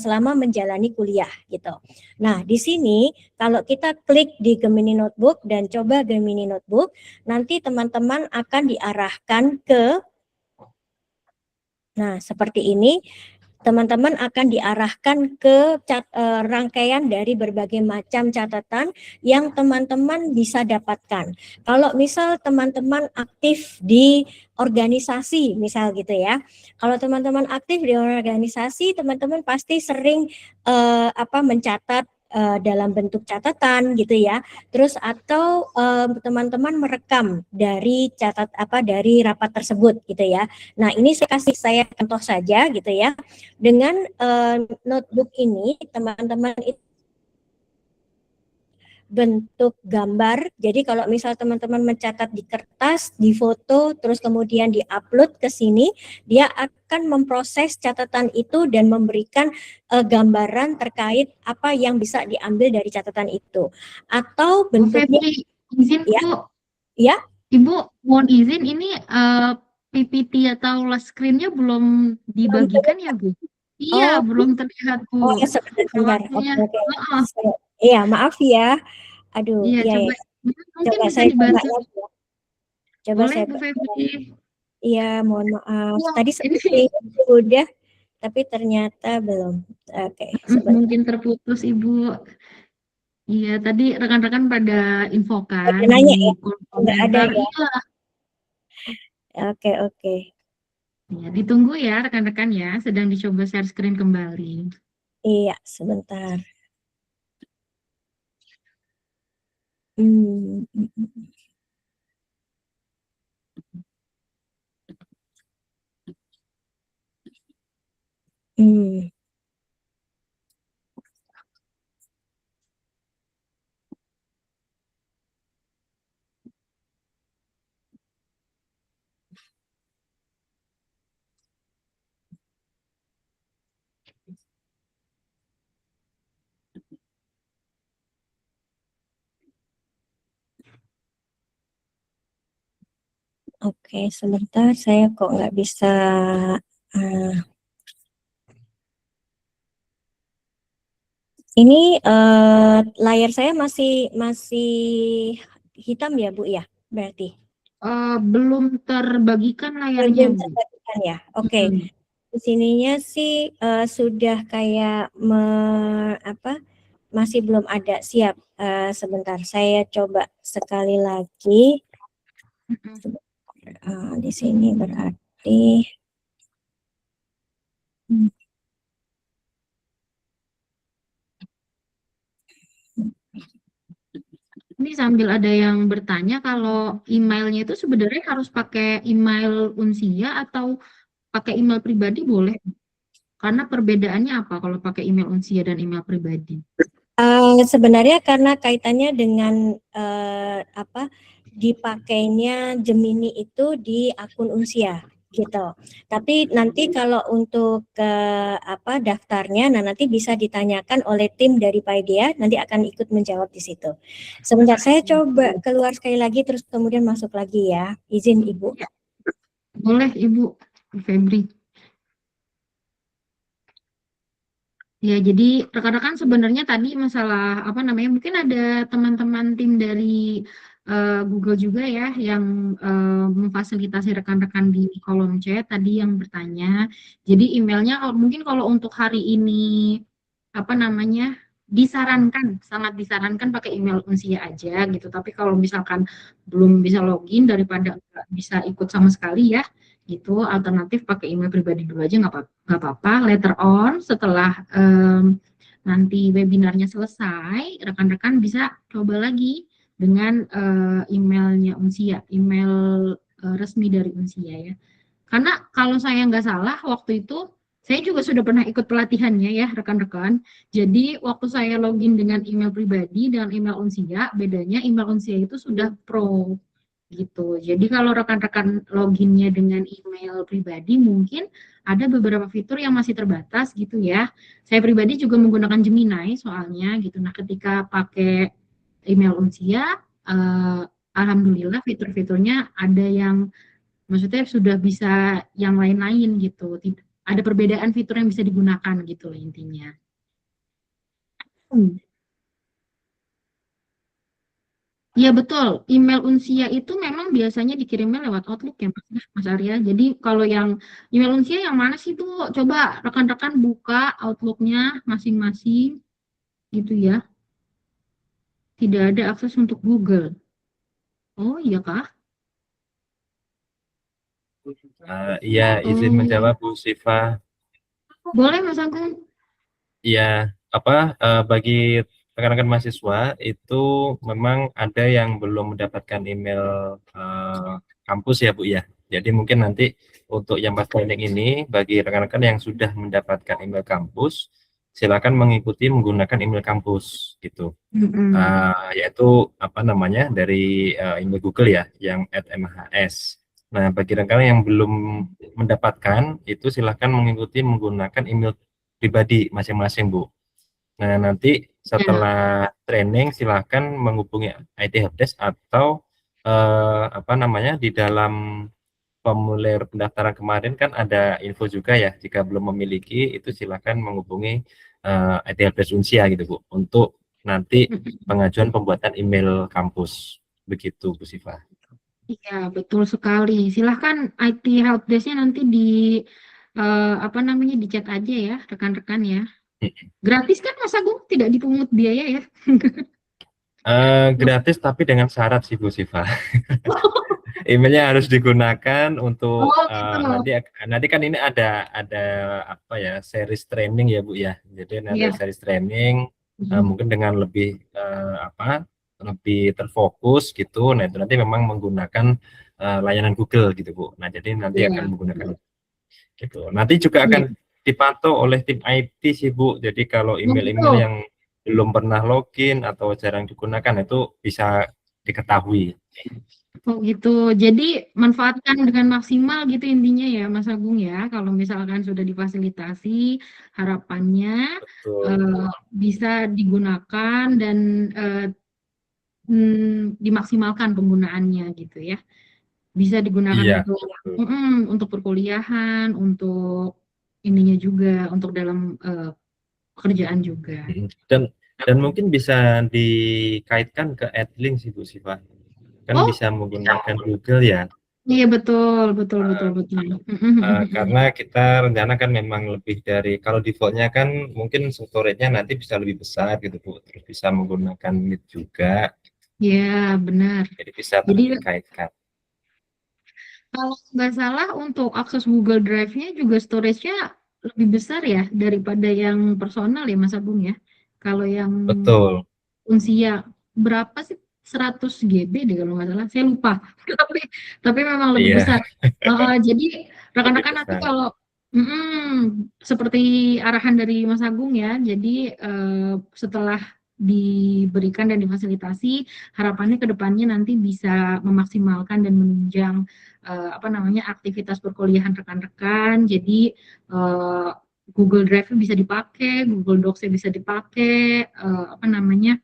selama menjalani kuliah, gitu. Nah, di sini kalau kita klik di Gemini Notebook dan coba Gemini Notebook, nanti teman-teman akan diarahkan ke, nah seperti ini, teman-teman akan diarahkan ke rangkaian dari berbagai macam catatan yang teman-teman bisa dapatkan. Kalau misal teman-teman aktif di organisasi, misal gitu ya. Kalau teman-teman aktif di organisasi, teman-teman pasti sering mencatat dalam bentuk catatan gitu ya. Terus atau teman-teman merekam dari dari rapat tersebut gitu ya. Nah, ini saya contoh saja gitu ya. Dengan notebook ini teman-teman itu bentuk gambar. Jadi kalau misal teman-teman mencatat di kertas, di foto, terus kemudian di-upload ke sini, dia akan memproses catatan itu dan memberikan gambaran terkait apa yang bisa diambil dari catatan itu. Atau bentuknya, izin ya, Bu. Ya. Ibu mohon izin, ini PPT atau last screen-nya belum dibagikan ya Bu? Iya, belum terlihat Bu. Oh, sebentar. Waktunya. Iya, maaf ya. Aduh, Iya, iya coba ya. mungkin bisa saya coba dibantu. lagi ya. Coba Boleh saya Bu Febri. Iya, mohon maaf. Wah, Tadi seperti udah, tapi ternyata belum. Oke, sebentar. mungkin terputus Ibu. Iya, tadi rekan-rekan pada infokan Ada nanya ya? di Nggak ada komentar. ya? Iya, Oke. ya, ditunggu ya rekan-rekan ya, sedang dicoba share screen kembali. Iya, sebentar. Hmm. Hmm. Oke, sebentar, saya kok nggak bisa. Ini layar saya masih hitam ya, Bu ya? Berarti Belum terbagikan layarnya belum Bu. terbagikan ya. Oke. Di sininya sih sudah kayak masih belum ada. Siap. Sebentar, saya coba sekali lagi. Di sini berarti Ini sambil ada yang bertanya kalau emailnya itu sebenarnya harus pakai email Unsia atau pakai email pribadi boleh? Karena perbedaannya apa kalau pakai email Unsia dan email pribadi? sebenarnya karena kaitannya dengan dipakainya Gemini itu di akun Unsia gitu. Tapi nanti kalau untuk daftarnya, nanti bisa ditanyakan oleh tim dari Paideia, nanti akan ikut menjawab di situ. Sebentar, saya coba keluar sekali lagi, terus kemudian masuk lagi ya. Izin Ibu. Boleh Ibu Febri. Ya, jadi rekan-rekan sebenarnya tadi masalah apa namanya, mungkin ada teman-teman tim dari Google juga ya yang memfasilitasi rekan-rekan di kolom chat tadi yang bertanya. Jadi emailnya mungkin kalau untuk hari ini apa namanya disarankan, sangat disarankan pakai email Unsia aja gitu. Tapi kalau misalkan belum bisa login daripada nggak bisa ikut sama sekali ya, gitu alternatif pakai email pribadi dulu aja nggak apa-apa. Later on setelah nanti webinarnya selesai, rekan-rekan bisa coba lagi dengan emailnya Unsia, email resmi dari Unsia ya. Karena kalau saya nggak salah waktu itu saya juga sudah pernah ikut pelatihannya ya rekan-rekan. Jadi waktu saya login dengan email pribadi dengan email Unsia, bedanya email Unsia itu sudah pro gitu. Jadi kalau rekan-rekan loginnya dengan email pribadi mungkin ada beberapa fitur yang masih terbatas gitu ya. Saya pribadi juga menggunakan Gemini soalnya gitu. Nah, ketika pakai email Unsia, alhamdulillah fitur-fiturnya ada yang maksudnya sudah bisa yang lain-lain gitu. Ada perbedaan fitur yang bisa digunakan gitu loh intinya. Hmm. Iya betul, email Unsia itu memang biasanya dikirimnya lewat Outlook ya Mas Arya. Jadi kalau yang email Unsia yang mana sih tuh? Coba rekan-rekan buka Outlook-nya masing-masing gitu ya. Tidak ada akses untuk Google. Oh iya kah? Iya, izin Oh, menjawab Bu Siva. boleh Mas Agung. Iya, bagi rekan-rekan mahasiswa itu memang ada yang belum mendapatkan email eh, kampus ya Bu ya. Jadi mungkin nanti untuk yang pas training ini bagi rekan-rekan yang sudah mendapatkan email kampus, silakan mengikuti menggunakan email kampus gitu. Mm-mm. Yaitu apa namanya dari email Google ya, yang @mhs. Nah, bagi rekan yang belum mendapatkan itu silahkan mengikuti menggunakan email pribadi masing-masing, Bu. Nah, nanti Ya, setelah training silahkan menghubungi IT Helpdesk atau apa namanya di dalam formulir pendaftaran kemarin kan ada info juga ya. Jika belum memiliki itu silahkan menghubungi IT Helpdesk Unsia gitu, Bu, untuk nanti pengajuan pembuatan email kampus. Begitu, Bu Siva. iya betul sekali. Silahkan IT helpdesk-nya nanti di apa namanya di chat aja ya rekan-rekan ya. Gratis kan Mas Agung? Tidak dipungut biaya ya? Gratis tapi dengan syarat sih Bu Siva. Emailnya harus digunakan untuk Oh gitu. nanti kan ini ada apa ya series training ya Bu ya. Jadi nanti Iya. series training Mhm. mungkin dengan lebih lebih terfokus gitu. Nah itu nanti memang menggunakan layanan Google gitu Bu. Nah jadi nanti akan Iya. menggunakan gitu. Nanti juga akan Iya. dipantau oleh tim IT sih Bu. Jadi kalau Oh email-email gitu. yang belum pernah login atau jarang digunakan itu bisa diketahui. Oh gitu. Jadi manfaatkan dengan maksimal gitu intinya ya Mas Agung ya. Kalau misalkan sudah difasilitasi, harapannya Betul. eh, bisa digunakan dan eh, dimaksimalkan penggunaannya gitu ya. Bisa digunakan Iya, untuk betul. untuk perkuliahan, untuk ininya juga, untuk dalam pekerjaan juga. Mm. Dan mungkin bisa dikaitkan ke AdLink sih Bu Siva. Kan Oh, bisa menggunakan Google ya. iya betul, betul, betul, Uh, betul. karena kita rencana kan memang lebih dari kalau defaultnya kan mungkin storage-nya nanti bisa lebih besar gitu Bu. Terus bisa menggunakan Meet juga. Ya, benar. Jadi bisa Jadi dikaitkan. kalau nggak salah untuk akses Google Drive-nya juga storage-nya lebih besar ya daripada yang personal ya Mas Agung ya. Kalau yang Betul. Unsia berapa sih 100 GB deh kalau nggak salah. Saya lupa. Tapi tapi memang lebih Iya, besar. Jadi lebih rekan-rekan nanti besar. kalau seperti arahan dari Mas Agung ya. Jadi setelah diberikan dan difasilitasi, harapannya ke depannya nanti bisa memaksimalkan dan menunjang apa namanya aktivitas perkuliahan rekan-rekan. Jadi Google Drive bisa dipakai, Google Docs bisa dipakai, apa namanya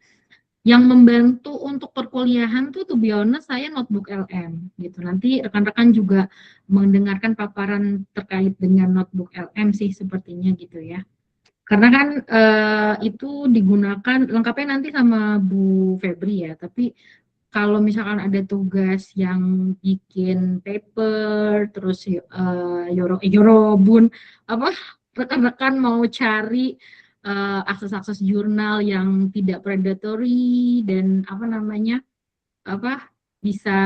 yang membantu untuk perkuliahan tuh to be honest saya notebook LM gitu. Nanti rekan-rekan juga mendengarkan paparan terkait dengan notebook LM sih sepertinya gitu ya. Karena kan itu digunakan lengkapnya nanti sama Bu Febri ya. Tapi kalau misalkan ada tugas yang bikin paper, terus Yorobun, apa rekan-rekan mau cari akses-akses jurnal yang tidak predatory dan apa namanya apa bisa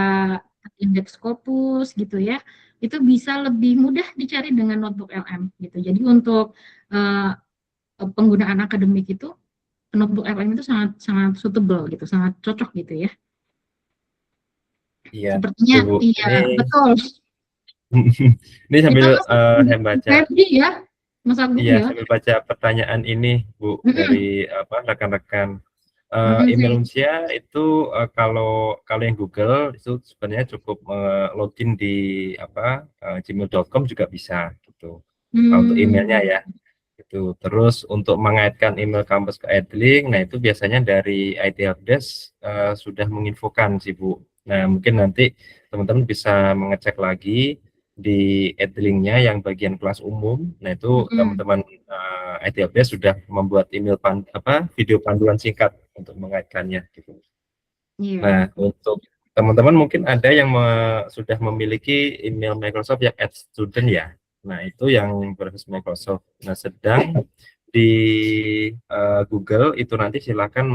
indeks Scopus gitu ya, itu bisa lebih mudah dicari dengan notebook LM gitu. Jadi untuk eh, penggunaan akademik itu notebook LM itu sangat sangat suitable gitu, sangat cocok gitu ya. Iya, Sepertinya tuh Bu. iya Ini betul. ini sambil Ditambah saya baca, Febri ya, Mas Agung iya ya. sambil baca pertanyaan ini Bu dari Mm-mm, apa rekan-rekan. mm-mm Email sih. Unsia itu kalau kalau yang Google itu sebenarnya cukup login di apa gmail.com juga bisa gitu. Kalau untuk emailnya Hmm, ya itu. Terus untuk mengaitkan email kampus ke Edlink, nah itu biasanya dari IT Helpdesk sudah menginfokan sih Bu. Nah mungkin nanti teman-teman bisa mengecek lagi di Edlinknya yang bagian kelas umum. Nah itu mm-mm, teman-teman IT Helpdesk sudah membuat email video panduan singkat untuk mengaitkannya gitu. iya. Nah untuk teman-teman mungkin ada yang sudah memiliki email Microsoft yang @student ya. Nah, itu yang berbasis Microsoft. Nah, sedang di Google itu nanti silakan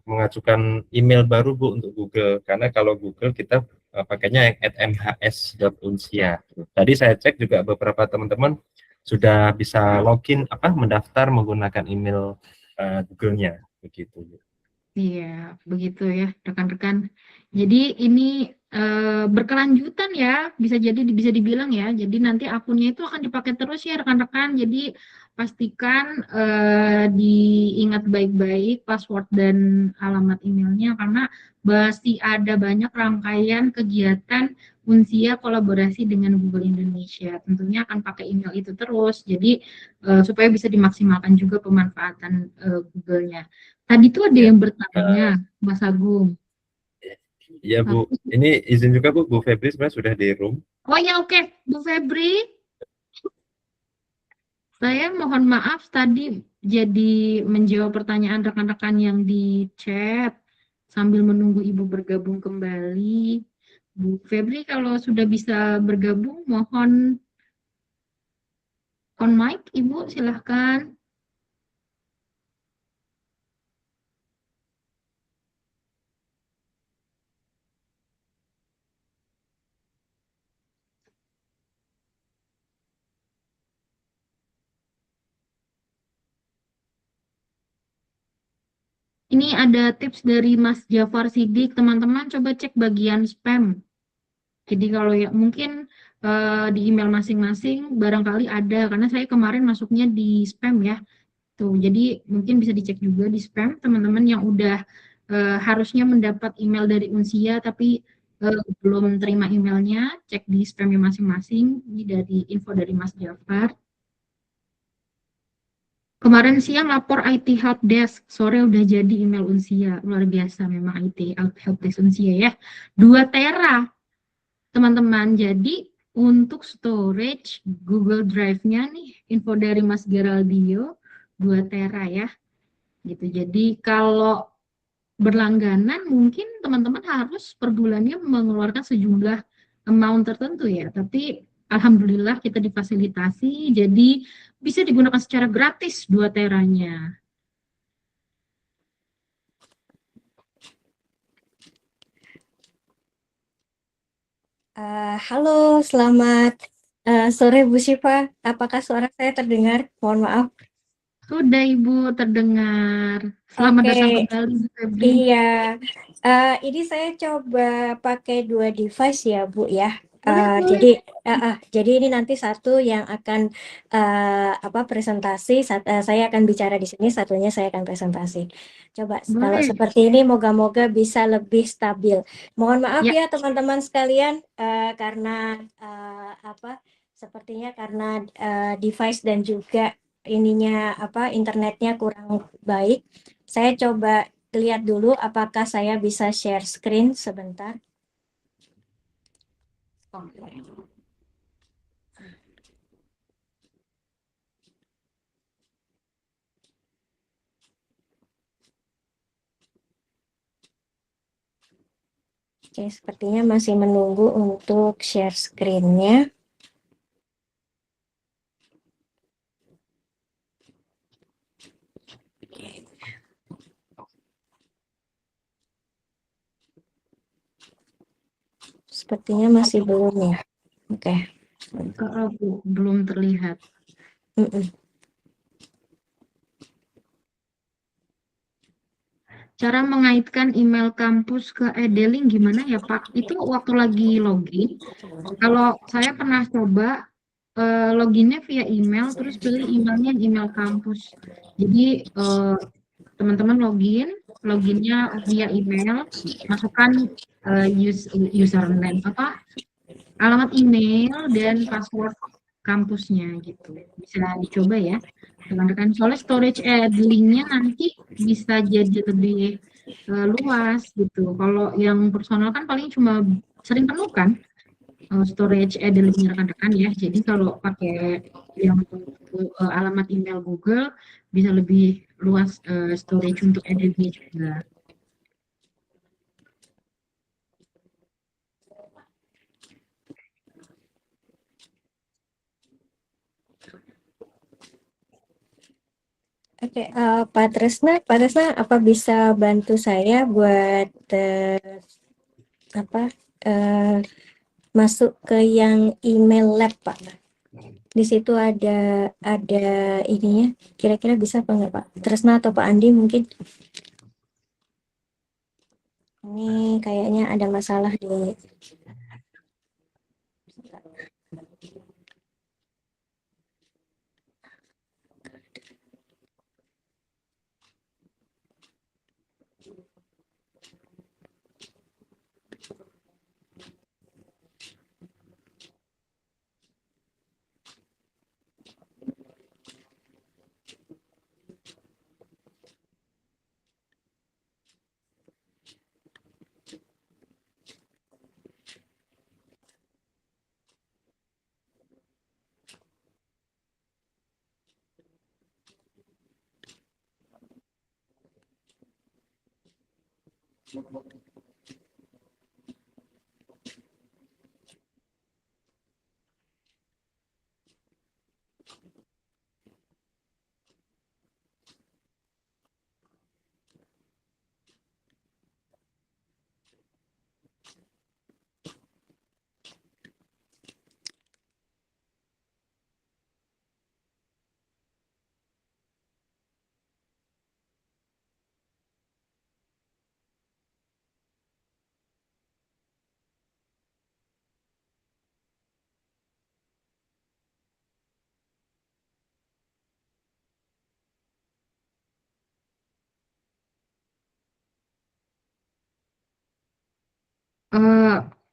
mengajukan email baru Bu untuk Google. Karena kalau Google kita pakainya yang @mhs.unsia. Tadi saya cek juga beberapa teman-teman sudah bisa login mendaftar menggunakan email Google-nya begitu. Iya, begitu ya, rekan-rekan. Jadi ini berkelanjutan ya, bisa dibilang ya. Jadi nanti akunnya itu akan dipakai terus ya rekan-rekan. Jadi pastikan diingat baik-baik password dan alamat emailnya karena pasti ada banyak rangkaian kegiatan Unsia kolaborasi dengan Google Indonesia. Tentunya akan pakai email itu terus. Jadi supaya bisa dimaksimalkan juga pemanfaatan Google-nya. Tadi tuh ada Ya. yang bertanya, Mas Agung. Ya Bu, ini izin juga Bu Febri sebenarnya sudah di room. Oh ya oke, Bu Febri, saya mohon maaf tadi jadi menjawab pertanyaan rekan-rekan yang di chat sambil menunggu Ibu bergabung kembali. Bu Febri kalau sudah bisa bergabung, mohon on mic, Ibu silahkan. Ini ada tips dari Mas Jafar Sidik, teman-teman coba cek bagian spam. Jadi kalau ya mungkin di email masing-masing barangkali ada karena saya kemarin masuknya di spam ya. Tuh, jadi mungkin bisa dicek juga di spam teman-teman yang udah harusnya mendapat email dari Unsia tapi belum terima emailnya, cek di spamnya masing-masing. Ini dari info dari Mas Jafar. Kemarin siang lapor IT Helpdesk, sore udah jadi email Unsia. Luar biasa memang IT Helpdesk Unsia ya. 2 tera teman-teman. Jadi untuk storage Google Drive-nya nih, info dari Mas Geraldio 2 tera ya. Gitu. Jadi kalau berlangganan mungkin teman-teman harus per bulannya mengeluarkan sejumlah amount tertentu ya. Tapi alhamdulillah kita difasilitasi jadi bisa digunakan secara gratis 2 teranya. Halo, selamat sore Bu Syifa. Apakah suara saya terdengar? Mohon maaf. Sudah Ibu terdengar. Selamat Oke, datang kembali Bu Febri. iya. Ini saya coba pakai 2 device ya Bu ya. Boleh. Jadi ini nanti satu yang akan presentasi, saya akan bicara di sini, satunya saya akan presentasi. Coba kalau Boleh. seperti ini moga-moga bisa lebih stabil. Mohon maaf Ya. ya teman-teman sekalian karena sepertinya karena device dan juga internetnya kurang baik. Saya coba lihat dulu apakah saya bisa share screen sebentar. Oke, sepertinya masih menunggu untuk share screen-nya. Sepertinya masih belum ya. Oke. Belum terlihat. Cara mengaitkan email kampus ke e-dealing gimana ya Pak? Itu waktu lagi login. Kalau saya pernah coba loginnya via email, terus pilih emailnya email kampus. Jadi teman-teman loginnya via email, masukkan username alamat email dan password kampusnya gitu. Bisa dicoba ya rekan-rekan, soalnya storage linknya nanti bisa jadi lebih luas gitu. Kalau yang personal kan paling cuma sering penuh kan storage linknya rekan-rekan ya. Jadi kalau pakai yang alamat email Google bisa lebih luas storage untuk linknya juga. Oke, Pak Tresna, apa bisa bantu saya buat masuk ke yang email lab, Pak? Di situ ada ininya. Kira-kira bisa apa enggak, Pak? Tresna atau Pak Andi mungkin? Ini kayaknya ada masalah di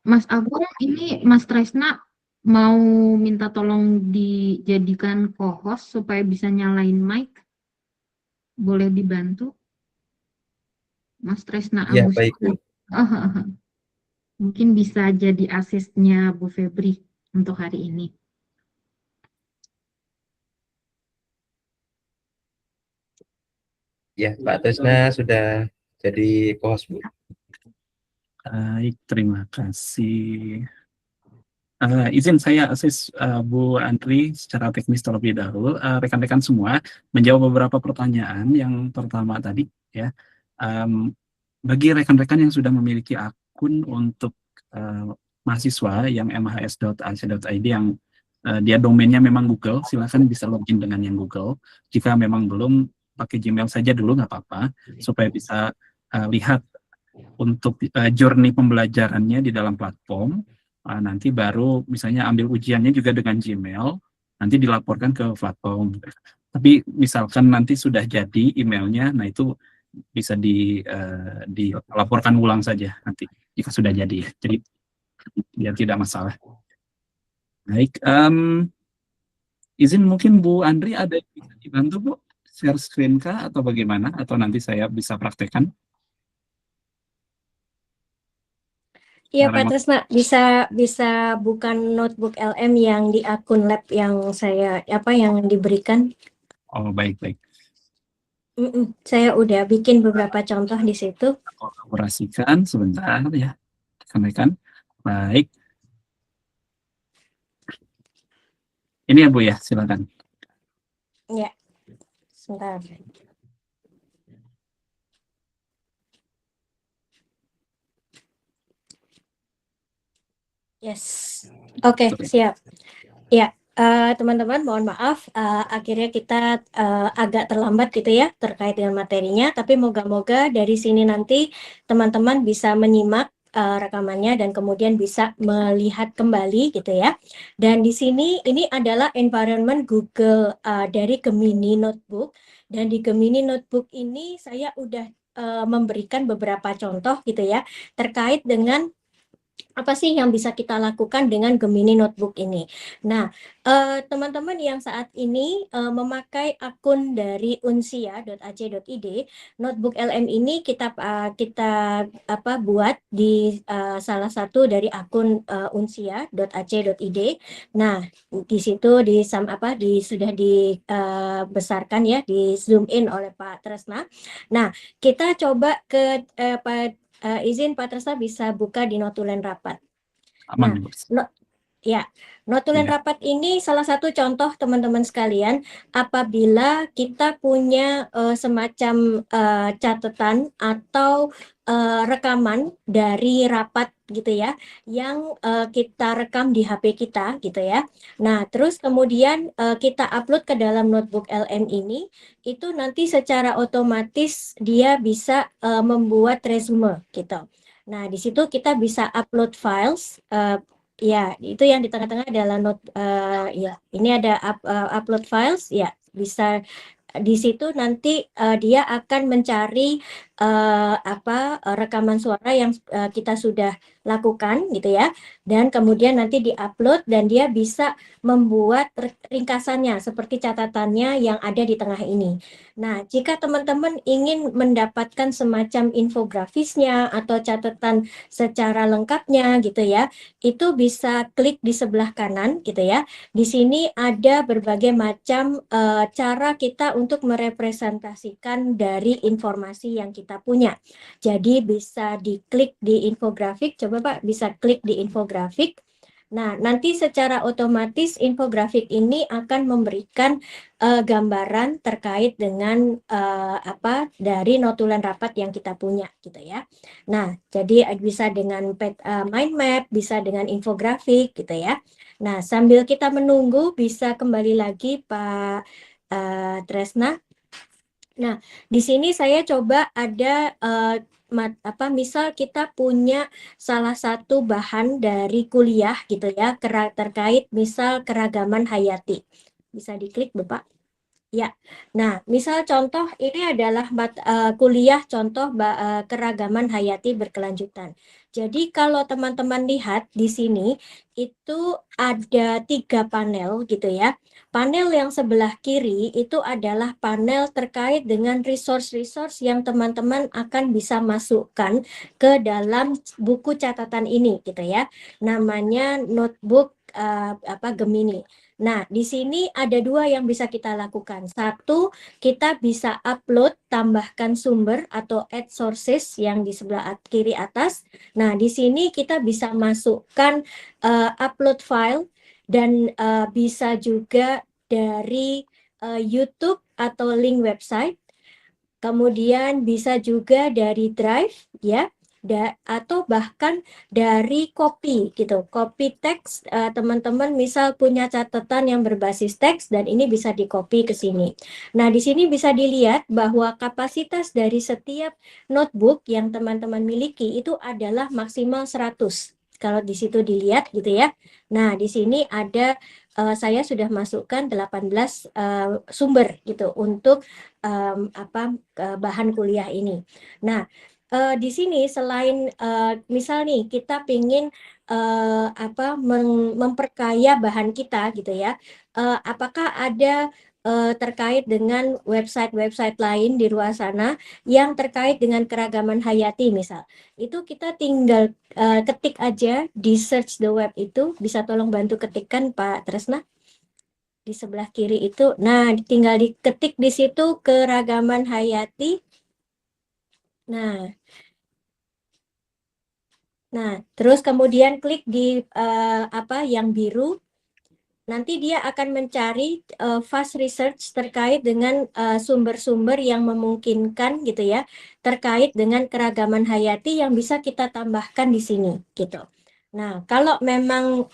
Mas Agung, ini Mas Tresna mau minta tolong dijadikan co-host supaya bisa nyalain mic. Boleh dibantu? Mas Tresna Ya, Agus. baik, Bu. Mungkin bisa jadi asisnya Bu Febri untuk hari ini. Ya, Pak Tresna sudah jadi co-host, Bu. Baik, terima kasih. Izin saya asis Bu Andri secara teknis terlebih dahulu. Rekan-rekan semua menjawab beberapa pertanyaan. Yang pertama tadi ya, bagi rekan-rekan yang sudah memiliki akun untuk mahasiswa yang mhs.ac.id yang dia domainnya memang Google, silakan bisa login dengan yang Google. Jika memang belum, pakai Gmail saja dulu nggak apa-apa, supaya bisa lihat untuk journey pembelajarannya di dalam platform. Nanti baru misalnya ambil ujiannya juga dengan Gmail, nanti dilaporkan ke platform. Tapi misalkan nanti sudah jadi emailnya, nah itu bisa dilaporkan ulang saja nanti jika sudah jadi. Jadi biar tidak masalah. Baik, izin mungkin Bu Andri ada yang bisa dibantu Bu? Share screen kah atau bagaimana? Atau nanti saya bisa praktekkan? Iya Pak Tresna, bisa bukan notebook LM yang di akun lab yang yang diberikan. Oh, baik. Saya udah bikin beberapa contoh di situ. Kolaborasikan sebentar ya. rekan-rekan. Baik. Ini ya Bu ya, silakan. Ya, sebentar. Yes, oke, siap. Ya, teman-teman mohon maaf, akhirnya kita agak terlambat gitu ya terkait dengan materinya, tapi moga-moga dari sini nanti teman-teman bisa menyimak rekamannya dan kemudian bisa melihat kembali gitu ya. Dan di sini ini adalah environment Google dari Gemini Notebook, dan di Gemini Notebook ini saya udah memberikan beberapa contoh gitu ya terkait dengan apa sih yang bisa kita lakukan dengan Gemini Notebook ini. Nah, teman-teman yang saat ini memakai akun dari unsia.ac.id, Notebook LM ini kita buat di salah satu dari akun unsia.ac.id. Nah, di situ sudah dibesarkan ya, di zoom in oleh Pak Tresna. Nah, kita coba ke izin Pak Tresna bisa buka di notulen rapat. Aman, Nah, notulen Ya. rapat ini salah satu contoh teman-teman sekalian apabila kita punya semacam catatan atau rekaman dari rapat gitu ya yang kita rekam di HP kita gitu ya. Nah, terus kemudian kita upload ke dalam notebook LM ini, itu nanti secara otomatis dia bisa membuat resume gitu. Nah, di situ kita bisa upload files. Ya, itu yang di tengah-tengah adalah ya, ini ada upload files, ya bisa di situ nanti dia akan mencari rekaman suara yang kita sudah lakukan gitu ya, dan kemudian nanti diupload dan dia bisa membuat ringkasannya seperti catatannya yang ada di tengah ini. Nah, jika teman-teman ingin mendapatkan semacam infografisnya atau catatan secara lengkapnya gitu ya, itu bisa klik di sebelah kanan gitu ya. Di sini ada berbagai macam cara kita untuk merepresentasikan dari informasi yang kita punya. Jadi bisa diklik di infografik, coba Pak bisa klik di infografik. Nah, nanti secara otomatis infografik ini akan memberikan gambaran terkait dengan dari notulen rapat yang kita punya gitu ya. Nah, jadi bisa dengan mind map, bisa dengan infografik gitu ya. Nah, sambil kita menunggu bisa kembali lagi Pak Tresna. Nah, di sini saya coba ada misal kita punya salah satu bahan dari kuliah gitu ya terkait misal keragaman hayati. Bisa diklik Bapak. Ya, nah misal contoh ini adalah kuliah contoh keragaman hayati berkelanjutan. Jadi kalau teman-teman lihat di sini itu ada 3 panel gitu ya. Panel yang sebelah kiri itu adalah panel terkait dengan resource-resource yang teman-teman akan bisa masukkan ke dalam buku catatan ini gitu ya. Namanya notebook Gemini. Nah, di sini ada 2 yang bisa kita lakukan. Satu, kita bisa upload, tambahkan sumber atau add sources yang di sebelah kiri atas. Nah, di sini kita bisa masukkan upload file dan bisa juga dari YouTube atau link website. Kemudian bisa juga dari Drive ya. Atau bahkan dari copy gitu, copy teks teman-teman misal punya catatan yang berbasis teks dan ini bisa di copy ke sini. Nah, di sini bisa dilihat bahwa kapasitas dari setiap notebook yang teman-teman miliki itu adalah maksimal 100. Kalau di situ dilihat gitu ya. Nah, di sini ada saya sudah masukkan 18 sumber gitu untuk bahan kuliah ini. Nah, di sini selain misal nih kita ingin memperkaya bahan kita gitu ya, apakah ada terkait dengan website-website lain di luar sana yang terkait dengan keragaman hayati misal, itu kita tinggal ketik aja di search the web itu, bisa tolong bantu ketikkan Pak Tresna di sebelah kiri itu. Nah, tinggal diketik di situ keragaman hayati. Nah, Nah, terus kemudian klik di yang biru. Nanti dia akan mencari fast research terkait dengan sumber-sumber yang memungkinkan gitu ya, terkait dengan keragaman hayati yang bisa kita tambahkan di sini gitu. Nah, kalau memang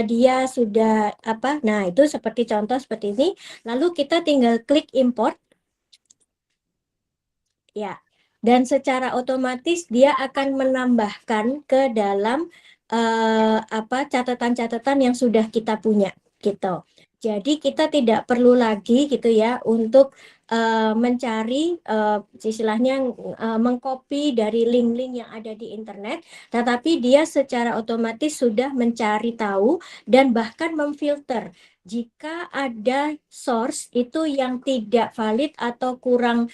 dia sudah nah itu seperti contoh seperti ini, lalu kita tinggal klik import ya. Dan secara otomatis dia akan menambahkan ke dalam catatan-catatan yang sudah kita punya gitu. Jadi kita tidak perlu lagi gitu ya untuk mencari istilahnya mengcopy dari link-link yang ada di internet, tetapi dia secara otomatis sudah mencari tahu dan bahkan memfilter jika ada source itu yang tidak valid atau kurang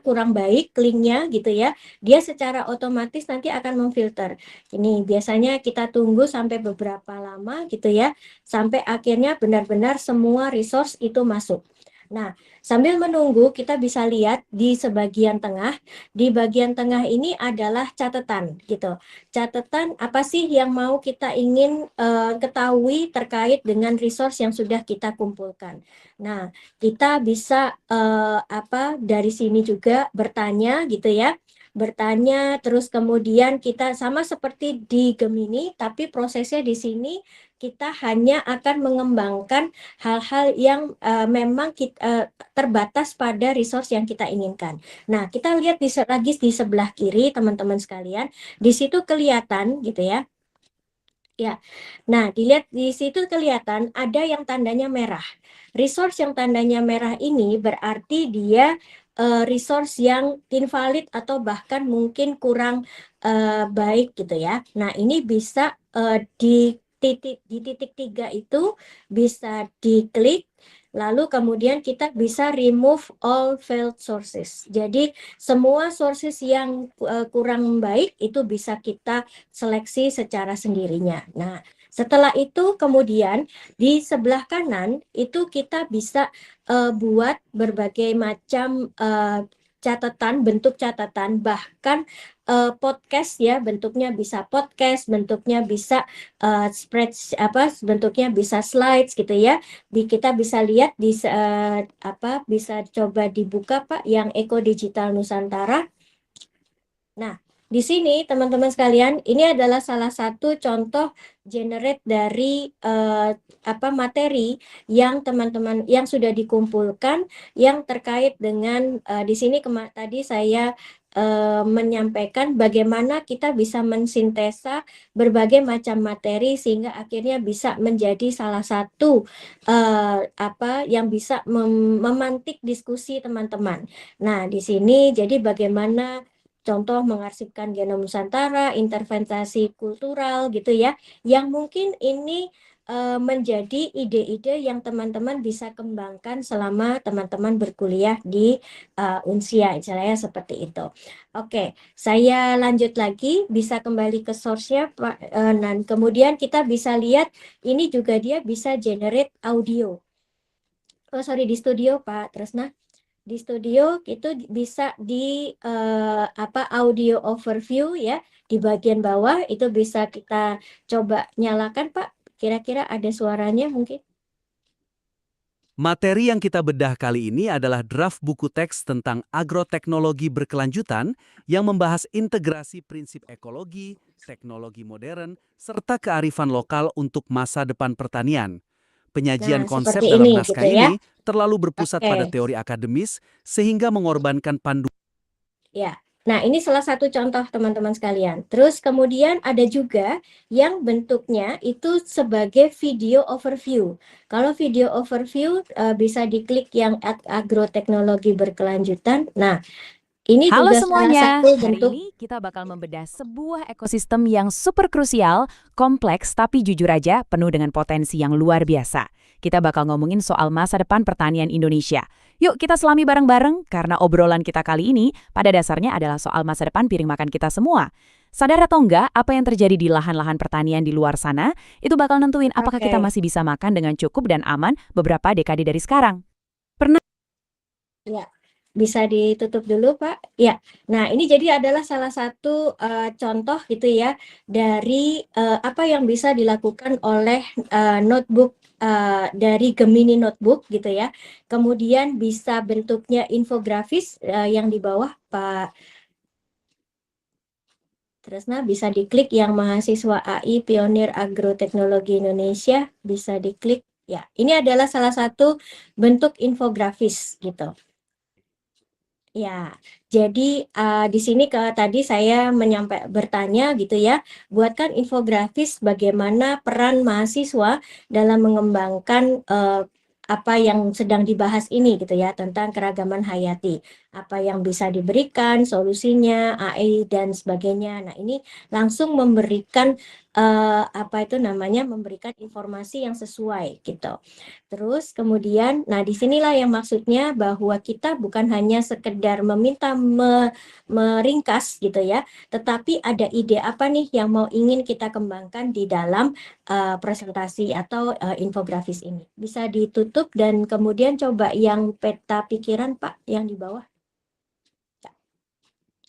kurang baik linknya gitu ya, dia secara otomatis nanti akan memfilter. Ini biasanya kita tunggu sampai beberapa lama gitu ya, sampai akhirnya benar-benar semua resource itu masuk. Nah, sambil menunggu kita bisa lihat di sebagian tengah, di bagian tengah ini adalah catatan gitu. Catatan apa sih yang mau kita ingin ketahui terkait dengan resource yang sudah kita kumpulkan. Nah, kita bisa dari sini juga bertanya gitu ya. Bertanya terus kemudian kita sama seperti di Gemini, tapi prosesnya di sini kita hanya akan mengembangkan hal-hal yang memang terbatas pada resource yang kita inginkan. Nah, kita lihat lagi di sebelah kiri teman-teman sekalian, di situ kelihatan gitu ya. Ya, nah dilihat di situ kelihatan ada yang tandanya merah. Resource yang tandanya merah ini berarti dia resource yang invalid atau bahkan mungkin kurang baik gitu ya. Nah ini bisa di titik 3 itu bisa diklik, lalu kemudian kita bisa remove all failed sources. Jadi semua sources yang kurang baik itu bisa kita seleksi secara sendirinya. Nah, setelah itu kemudian di sebelah kanan itu kita bisa buat berbagai macam catatan, bentuk catatan, bahkan podcast ya, bentuknya bisa podcast, bentuknya bisa bentuknya bisa slides gitu ya. Kita bisa lihat di bisa coba dibuka Pak yang Eko Digital Nusantara. Nah, di sini teman-teman sekalian, ini adalah salah satu contoh generate dari materi yang teman-teman yang sudah dikumpulkan yang terkait dengan di sini tadi saya menyampaikan bagaimana kita bisa mensintesa berbagai macam materi sehingga akhirnya bisa menjadi salah satu yang bisa memantik diskusi teman-teman. Nah, di sini jadi bagaimana contoh mengarsipkan genom Nusantara, intervensi kultural gitu ya, yang mungkin ini menjadi ide-ide yang teman-teman bisa kembangkan selama teman-teman berkuliah di Unsia, istilahnya seperti itu. Oke, saya lanjut lagi, bisa kembali ke source-nya Pak, dan kemudian kita bisa lihat ini juga dia bisa generate audio. Di studio Pak Tresna. Di studio itu bisa di audio overview ya, di bagian bawah itu bisa kita coba nyalakan Pak, kira-kira ada suaranya mungkin. Materi yang kita bedah kali ini adalah draft buku teks tentang agroteknologi berkelanjutan yang membahas integrasi prinsip ekologi, teknologi modern, serta kearifan lokal untuk masa depan pertanian. Penyajian konsep dalam naskah gitu ya. ini terlalu berpusat pada teori akademis sehingga mengorbankan panduan. Ya, nah ini salah satu contoh teman-teman sekalian. Terus kemudian ada juga yang bentuknya itu sebagai video overview. Kalau video overview bisa diklik yang agroteknologi berkelanjutan. Nah, ini halo juga semuanya, salah satu hari bentuk. ini kita bakal membedah sebuah ekosistem yang super krusial, kompleks tapi jujur aja penuh dengan potensi yang luar biasa. Kita bakal ngomongin soal masa depan pertanian Indonesia. Yuk kita selami bareng-bareng karena obrolan kita kali ini pada dasarnya adalah soal masa depan piring makan kita semua. Sadar atau enggak, apa yang terjadi di lahan-lahan pertanian di luar sana, itu bakal nentuin apakah kita masih bisa makan dengan cukup dan aman beberapa dekade dari sekarang. Ya. Bisa ditutup dulu, Pak. Ya. Nah, ini jadi adalah salah satu contoh gitu ya dari apa yang bisa dilakukan oleh notebook dari Gemini Notebook gitu ya. Kemudian bisa bentuknya infografis yang di bawah Pak Tresna, bisa diklik yang mahasiswa AI Pionir Agroteknologi Indonesia, bisa diklik. Ya, ini adalah salah satu bentuk infografis gitu. Ya, jadi di sini tadi saya bertanya gitu ya, buatkan infografis bagaimana peran mahasiswa dalam mengembangkan apa yang sedang dibahas ini gitu ya, tentang keragaman hayati. Apa yang bisa diberikan, solusinya, AI dan sebagainya. Nah, ini langsung memberikan memberikan informasi yang sesuai gitu. Terus kemudian, nah disinilah yang maksudnya bahwa kita bukan hanya sekedar meminta meringkas gitu ya, tetapi ada ide apa nih yang ingin kita kembangkan di dalam presentasi atau infografis ini. Bisa ditutup dan kemudian coba yang peta pikiran Pak, yang di bawah.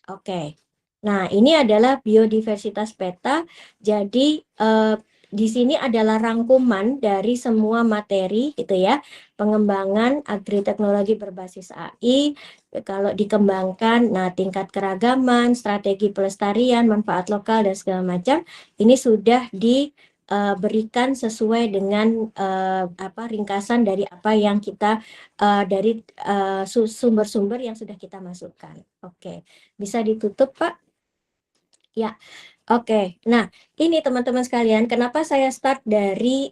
Oke. Nah, ini adalah biodiversitas peta. Jadi di sini adalah rangkuman dari semua materi gitu ya. Pengembangan agriteknologi berbasis AI, kalau dikembangkan, nah tingkat keragaman, strategi pelestarian, manfaat lokal dan segala macam, ini sudah diberikan sesuai dengan ringkasan dari apa yang kita dari sumber-sumber yang sudah kita masukkan. Oke, bisa ditutup Pak? Ya. Oke, nah ini teman-teman sekalian, kenapa saya start dari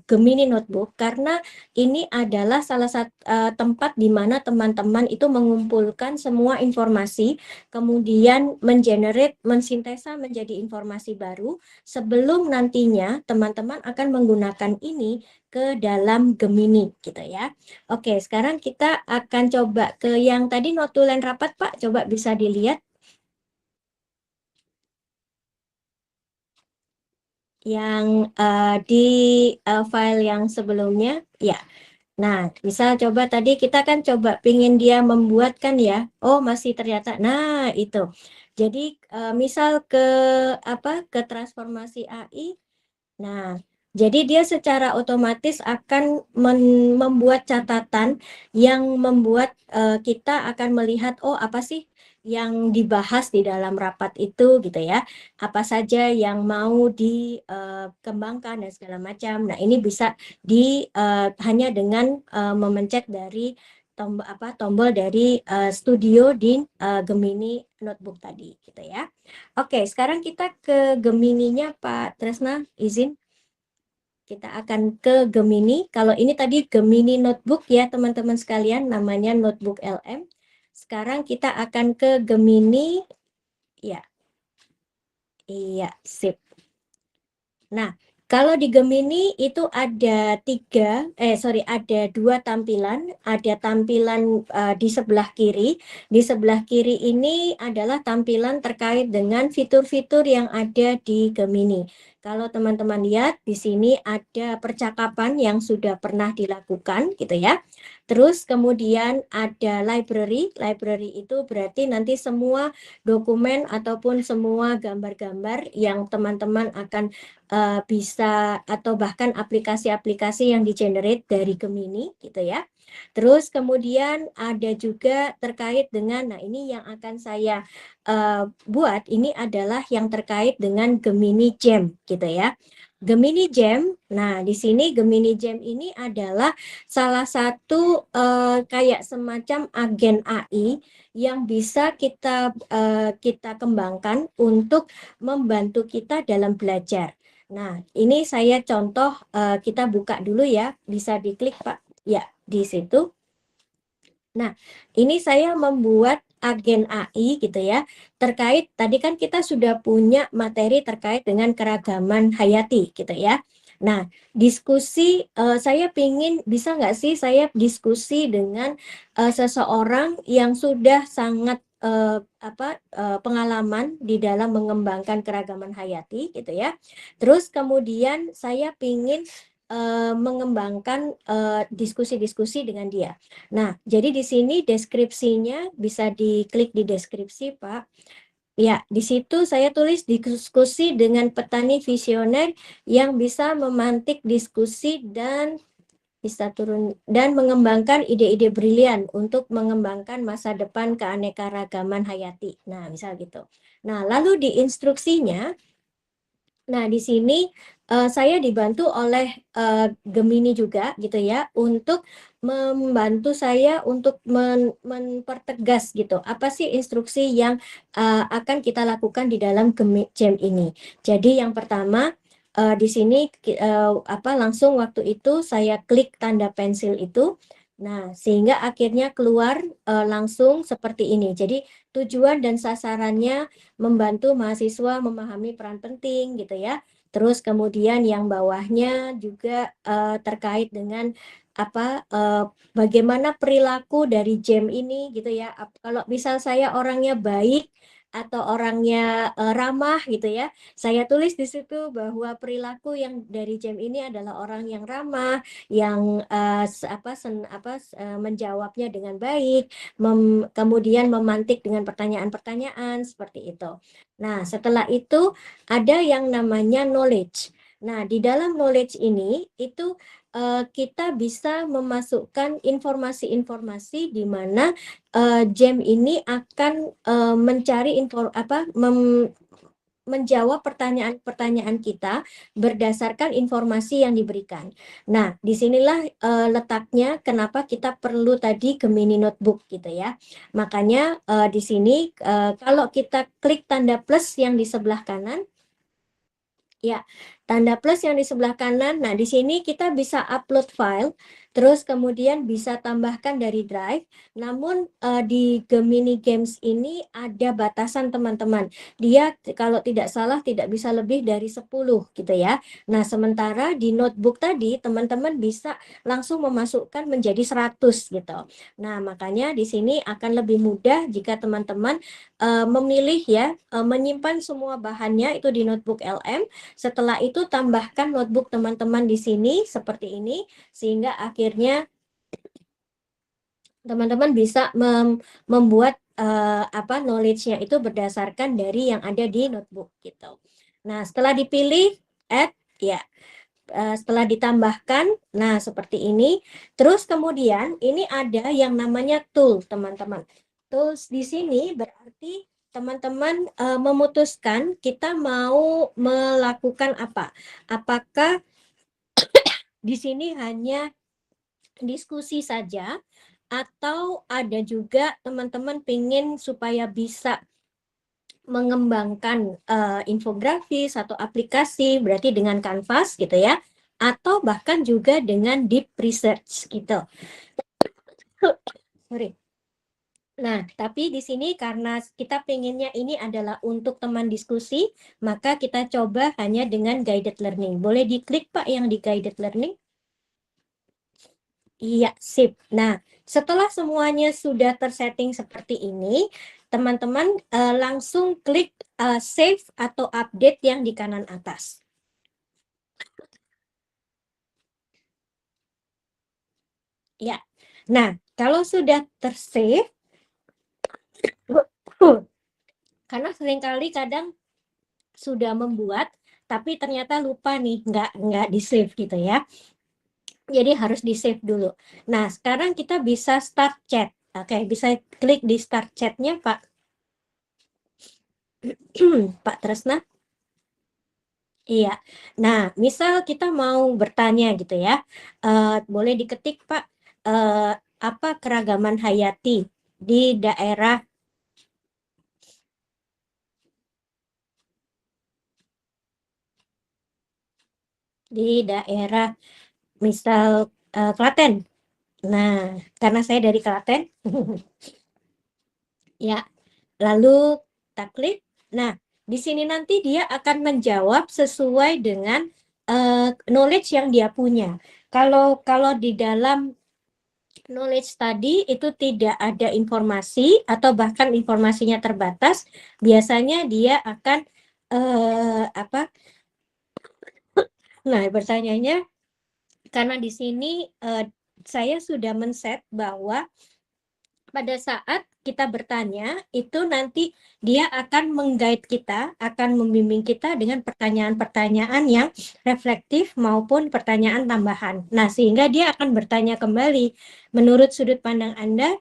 Gemini Notebook? Karena ini adalah salah satu tempat di mana teman-teman itu mengumpulkan semua informasi, kemudian mensintesa menjadi informasi baru, sebelum nantinya teman-teman akan menggunakan ini ke dalam Gemini gitu ya. Oke, sekarang kita akan coba ke yang tadi notulen rapat Pak, coba bisa dilihat. Yang di file yang sebelumnya, ya. Nah, misal coba tadi kita kan coba pingin dia membuatkan ya, oh masih ternyata, nah itu. Jadi misal ke transformasi AI, nah jadi dia secara otomatis akan membuat catatan yang membuat kita akan melihat, oh apa sih yang dibahas di dalam rapat itu gitu ya, apa saja yang mau dikembangkan dan segala macam. Nah ini bisa hanya dengan memencet dari tombol dari studio di Gemini Notebook tadi gitu ya. Oke, sekarang kita ke Gemininya Pak Tresna, izin. Kita akan ke Gemini. Kalau ini tadi Gemini Notebook ya teman-teman sekalian, namanya Notebook LM. Sekarang kita akan ke Gemini. Ya. Iya, sip. Nah, kalau di Gemini itu ada ada dua tampilan. Ada tampilan di sebelah kiri. Di sebelah kiri ini adalah tampilan terkait dengan fitur-fitur yang ada di Gemini. Kalau teman-teman lihat di sini ada percakapan yang sudah pernah dilakukan gitu ya. Terus kemudian ada library. Library itu berarti nanti semua dokumen ataupun semua gambar-gambar yang teman-teman akan bisa, atau bahkan aplikasi-aplikasi yang di-generate dari Gemini gitu ya. Terus kemudian ada juga terkait dengan, nah ini yang akan saya buat, ini adalah yang terkait dengan Gemini Jam gitu ya. Gemini Jam, nah di sini Gemini Jam ini adalah salah satu kayak semacam agen AI yang bisa kita kembangkan untuk membantu kita dalam belajar. Nah, ini saya contoh, kita buka dulu ya, bisa diklik Pak. Ya, di situ. Nah, ini saya membuat agen AI gitu ya, terkait, tadi kan kita sudah punya materi terkait dengan keragaman hayati gitu ya. Nah, diskusi, saya bisa nggak sih saya diskusi dengan seseorang yang sudah sangat pengalaman di dalam mengembangkan keragaman hayati gitu ya. Terus kemudian saya pingin mengembangkan diskusi-diskusi dengan dia. Nah, jadi di sini deskripsinya bisa diklik di deskripsi, Pak. Ya, di situ saya tulis diskusi dengan petani visioner yang bisa memantik diskusi dan bisa turun dan mengembangkan ide-ide brilian untuk mengembangkan masa depan keanekaragaman hayati. Nah, misal gitu. Nah, lalu di instruksinya, nah di sini saya dibantu oleh Gemini juga gitu ya, untuk membantu saya untuk mempertegas gitu, apa sih instruksi yang akan kita lakukan di dalam Gem ini. Jadi yang pertama, di sini langsung waktu itu saya klik tanda pensil itu. Nah, sehingga akhirnya keluar langsung seperti ini. Jadi tujuan dan sasarannya membantu mahasiswa memahami peran penting gitu ya. Terus kemudian yang bawahnya juga terkait dengan bagaimana perilaku dari Gem ini gitu ya. Kalau misal saya orangnya baik atau orangnya ramah gitu ya, saya tulis di situ bahwa perilaku yang dari Gem ini adalah orang yang ramah, yang menjawabnya dengan baik, kemudian memantik dengan pertanyaan-pertanyaan seperti itu. Nah, setelah itu ada yang namanya knowledge. Nah, di dalam knowledge ini itu kita bisa memasukkan informasi-informasi di mana Gem ini akan mencari menjawab pertanyaan-pertanyaan kita berdasarkan informasi yang diberikan. Nah, disinilah letaknya kenapa kita perlu tadi Gemini Notebook gitu ya. Makanya di sini kalau kita klik tanda plus yang di sebelah kanan, ya, tanda plus yang di sebelah kanan. Nah, di sini kita bisa upload file, terus kemudian bisa tambahkan dari Drive. Namun di Gemini Games ini ada batasan teman-teman. Dia kalau tidak salah tidak bisa lebih dari 10 gitu ya. Nah, sementara di notebook tadi teman-teman bisa langsung memasukkan menjadi 100 gitu. Nah, makanya di sini akan lebih mudah jika teman-teman memilih ya, menyimpan semua bahannya itu di notebook LM. Setelah itu tambahkan notebook teman-teman di sini seperti ini, sehingga akhirnya teman-teman bisa membuat knowledge-nya itu berdasarkan dari yang ada di notebook gitu. Nah, setelah dipilih add ya, setelah ditambahkan, nah seperti ini. Terus kemudian ini ada yang namanya tool, teman-teman. Tools di sini berarti teman-teman memutuskan kita mau melakukan apa. Apakah di sini hanya diskusi saja atau ada juga teman-teman pengen supaya bisa mengembangkan infografis atau aplikasi, berarti dengan Canvas gitu ya, atau bahkan juga dengan deep research gitu. Sorry. Nah, tapi di sini karena kita pengennya ini adalah untuk teman diskusi, maka kita coba hanya dengan guided learning. Boleh diklik Pak yang di guided learning? Iya, sip. Nah, setelah semuanya sudah tersetting seperti ini, teman-teman langsung klik save atau update yang di kanan atas. Ya, nah kalau sudah tersave, karena seringkali kadang sudah membuat, tapi ternyata lupa nih, nggak di save gitu ya. Jadi harus di save dulu. Nah, sekarang kita bisa start chat. Oke, bisa klik di start chatnya Pak. Pak Tresna. Iya. Nah, misal kita mau bertanya gitu ya, boleh diketik Pak, apa keragaman hayati di daerah misal Klaten. Nah, karena saya dari Klaten. Ya, lalu kita klik. Nah, di sini nanti dia akan menjawab sesuai dengan knowledge yang dia punya. Kalau di dalam knowledge tadi itu tidak ada informasi atau bahkan informasinya terbatas, biasanya dia akan Nah, pertanyaannya karena di sini saya sudah men-set bahwa pada saat kita bertanya, itu nanti dia akan meng-guide kita, akan membimbing kita dengan pertanyaan-pertanyaan yang reflektif maupun pertanyaan tambahan. Nah, sehingga dia akan bertanya kembali, menurut sudut pandang Anda,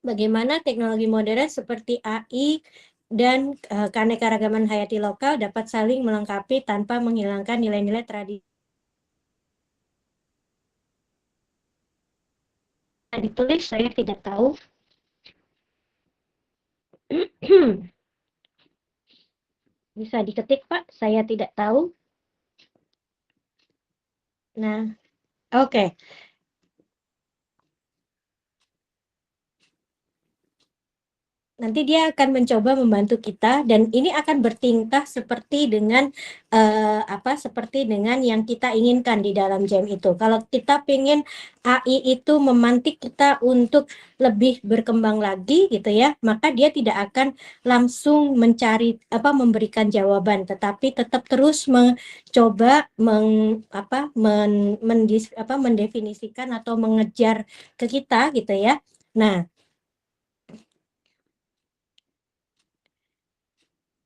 bagaimana teknologi modern seperti AI dan keanekaragaman hayati lokal dapat saling melengkapi tanpa menghilangkan nilai-nilai tradisi. Ditulis, saya tidak tahu. Bisa diketik, Pak, saya tidak tahu. Nah, oke. Nanti dia akan mencoba membantu kita, dan ini akan bertingkah seperti dengan seperti dengan yang kita inginkan di dalam jam itu. Kalau kita pengen AI itu memantik kita untuk lebih berkembang lagi gitu ya, maka dia tidak akan langsung mencari memberikan jawaban, tetapi tetap terus mencoba mendefinisikan atau mengejar ke kita gitu ya. Nah,